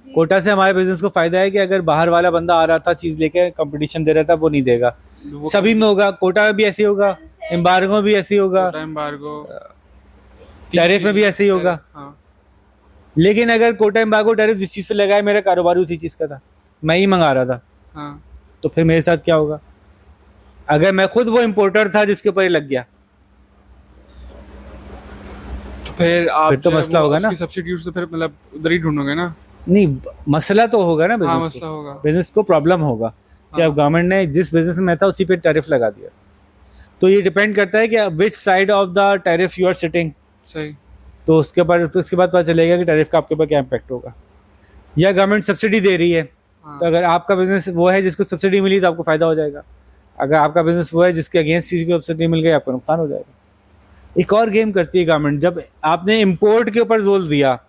कोटा से हमारे बिज़नेस को फ़ायदा है कि अगर बाहर वाला बंदा आ रहा था चीज़ लेके कंपटीशन दे रहा था वो नहीं देगा, वो सभी में होगा, कोटा में भी ऐसे ही होगा, एम्बार्गो में भी ऐसे ही होगा, कोटा एम्बार्गो टैरिफ में भी ऐसे ही होगा। हाँ, लेकिन अगर कोटा एम्बार्गो टैरिफ जिस चीज़ पे लगाए, मेरा कारोबार उसी चीज़ का था, मैं ही मंगा रहा था, हाँ, तो फिर मेरे साथ क्या होगा। अगर मैं खुद वो इम्पोर्टर था जिसके ऊपर ये लग गया तो फिर आप फिर तो जो है मसला वो होगा ना। उसकी सब्स्टिट्यूट तो फिर मतलब उधर ही ढूंढोगे ना। नहीं, मसला तो होगा ना हाँ, बिजनेस मसला होगा। बिजनेस को प्रॉब्लम होगा कि हाँ। अब गवर्नमेंट ने जिस बिजनेस में था उसी पे टैरिफ लगा दिया। तो ये डिपेंड करता है कि which side of the tariff you are sitting, सही। तो उसके बाद पता चलेगा कि टैरिफ का आपके ऊपर क्या इम्पैक्ट होगा। या गवर्नमेंट सब्सिडी दे रही है, हाँ, तो अगर आपका बिजनेस वो है जिसको सब्सिडी मिली तो आपको फ़ायदा हो जाएगा, अगर आपका बिजनेस वो है जिसके अगेंस्ट चीज़ की सब्सिडी मिल गई आपको नुकसान हो जाएगा। एक और गेम करती है गवर्नमेंट, जब आपने इम्पोर्ट के ऊपर जोर दिया,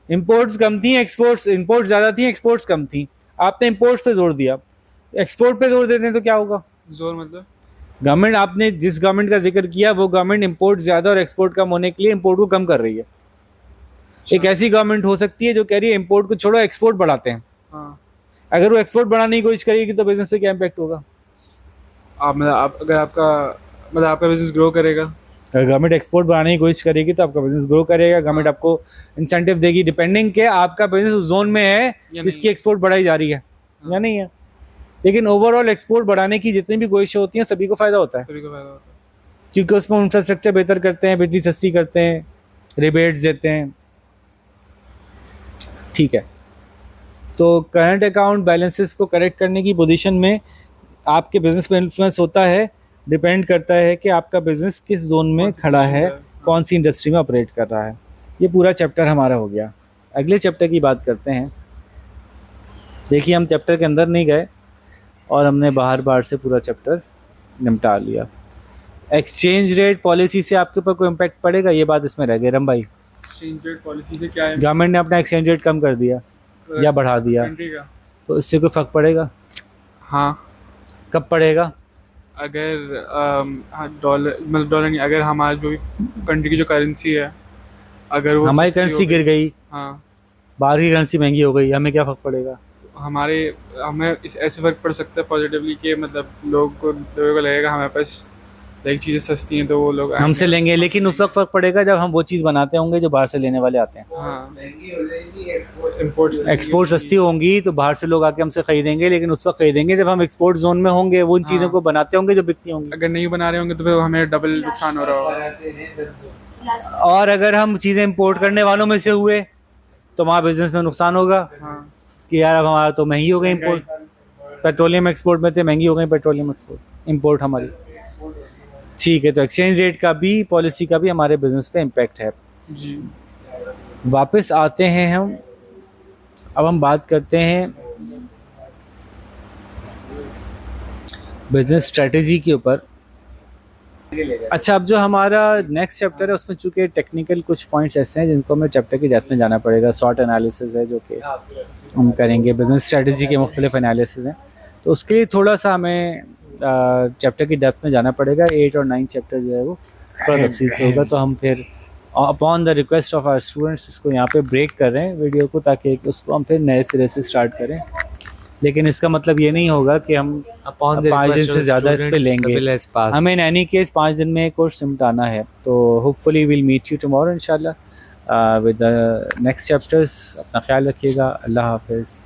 इम्पोर्ट्स कम थी, एक्सपोर्ट्स इम्पोर्ट्स ज़्यादा थी, एक्सपोर्ट्स कम थी, आपने इम्पोर्ट्स पे जोर दिया, एक्सपोर्ट पे जोर देते हैं तो क्या होगा। जोर मतलब गवर्नमेंट, आपने जिस गवर्नमेंट का जिक्र किया वो गवर्नमेंट इम्पोर्ट ज़्यादा और एक्सपोर्ट कम होने के लिए इम्पोर्ट को कम कर रही है। एक ऐसी गवर्नमेंट हो सकती है जो कह रही है इम्पोर्ट को छोड़ो, एक्सपोर्ट बढ़ाते हैं। हाँ, अगर वो एक्सपोर्ट बढ़ाने की कोशिश करेगी तो बिजनेस पे क्या इम्पैक्ट होगा। आप मतलब आप अगर आपका बिजनेस ग्रो करेगा, अगर गवर्नमेंट एक्सपोर्ट बढ़ाने की कोशिश करेगी तो आपका बिजनेस ग्रो करेगा, गवर्नमेंट आपको इंसेंटिव देगी डिपेंडिंग के आपका बिजनेस उस जोन में है या जिसकी नहीं। एक्सपोर्ट बढ़ाई जा रही है या नहीं है। लेकिन ओवरऑल एक्सपोर्ट बढ़ाने की जितनी भी कोशिशें होती हैं सभी को फ़ायदा होता है, सभी को फायदा होता है। क्योंकि उसमें इंफ्रास्ट्रक्चर बेहतर करते हैं, बिजली सस्ती करते हैं, रिबेट्स देते हैं। ठीक है, तो करंट अकाउंट बैलेंसेस को करेक्ट करने की पोजीशन में आपके बिजनेस पे इन्फ्लुएंस होता है, डिपेंड करता है कि आपका बिजनेस किस जोन में कौन सी खड़ा position है, पे है। कौन सी इंडस्ट्री में ऑपरेट कर रहा है। ये पूरा चैप्टर हमारा हो गया। अगले चैप्टर की बात करते हैं। देखिए, हम चैप्टर के अंदर नहीं गए और हमने बाहर से पूरा चैप्टर निपटा लिया। एक्सचेंज रेट पॉलिसी से आपके ऊपर कोई इम्पैक्ट पड़ेगा, ये बात इसमें रह गई रम भाई। एक्सचेंज रेट पॉलिसी से क्या है गवर्नमेंट ने अपना एक्सचेंज रेट कम कर दिया या बढ़ा दिया, कंट्री का। तो इससे कोई फ़र्क पड़ेगा। हाँ, कब पड़ेगा। अगर डॉलर मतलब डॉलर नहीं, अगर हमारा जो भी कंट्री की जो करेंसी है अगर वो हमारी सस्ती हो करेंसी गई- गिर गई, हाँ, बाहर की करेंसी महंगी हो गई, हमें क्या फ़र्क पड़ेगा। हमें ऐसे फ़र्क पड़ सकता है पॉजिटिवली कि मतलब लोगों को लगेगा हमारे पास लाइक चीज़ें सस्ती हैं तो वो लोग हमसे आएंगे। लेंगे, लेकिन उस वक्त फ़र्क पड़ेगा जब हम वो चीज़ बनाते होंगे जो बाहर से लेने वाले आते हैं। हाँ, महंगी हो जाएगी इम्पोर्ट एक्सपोर्ट सस्ती होंगी तो बाहर से लोग आके हमसे खरीदेंगे, लेकिन उस वक्त खरीदेंगे जब हम एक्सपोर्ट जोन में होंगे, वो उन चीज़ों हाँ। को बनाते होंगे जो बिकती होंगी। अगर नहीं बना रहे होंगे तो फिर हमें डबल नुकसान हो रहा होगा। और अगर हम चीज़ें इंपोर्ट करने वालों में से हुए तो हमारा बिजनेस में नुकसान होगा हाँ, कि यार अब हमारा तो महंगी हो गई इंपोर्ट, पेट्रोलियम एक्सपोर्ट में थे, महंगी हो गई पेट्रोलियम एक्सपोर्ट इंपोर्ट हमारी। ठीक है, तो एक्सचेंज रेट का भी, पॉलिसी का भी हमारे बिजनेस पे इम्पैक्ट है। जी, वापस आते हैं हम, अब हम बात करते हैं बिजनेस स्ट्रेटजी के ऊपर। अच्छा, अब जो हमारा नेक्स्ट चैप्टर है उसमें चूंकि टेक्निकल कुछ पॉइंट्स ऐसे हैं जिनको हमें चैप्टर की डेप्थ में जाना पड़ेगा। शॉर्ट एनालिसिस है जो कि हम करेंगे, बिजनेस स्ट्रेटजी के मुख्तलिफ एनालिसिस हैं, तो उसके लिए थोड़ा सा हमें चैप्टर की डेप्थ में जाना पड़ेगा। 8 और 9 चैप्टर जो है वो थोड़ा तफसील से होगा, तो हम फिर upon the request of our students इसको यहाँ पे ब्रेक कर रहे हैं वीडियो को, ताकि उसको हम फिर नए सिरे से स्टार्ट करें। लेकिन इसका मतलब ये नहीं होगा कि हम Upon the 5 दिन request of से the ज़्यादा इस student, पे the लेंगे। bill has passed. हमें इन एनी केस 5 दिन में कोर्स निपटाना है, तो hopefully will meet you tomorrow इंशाल्लाह विद द नेक्स्ट चैप्टर्स। अपना ख्याल रखिएगा। अल्लाह हाफिज़।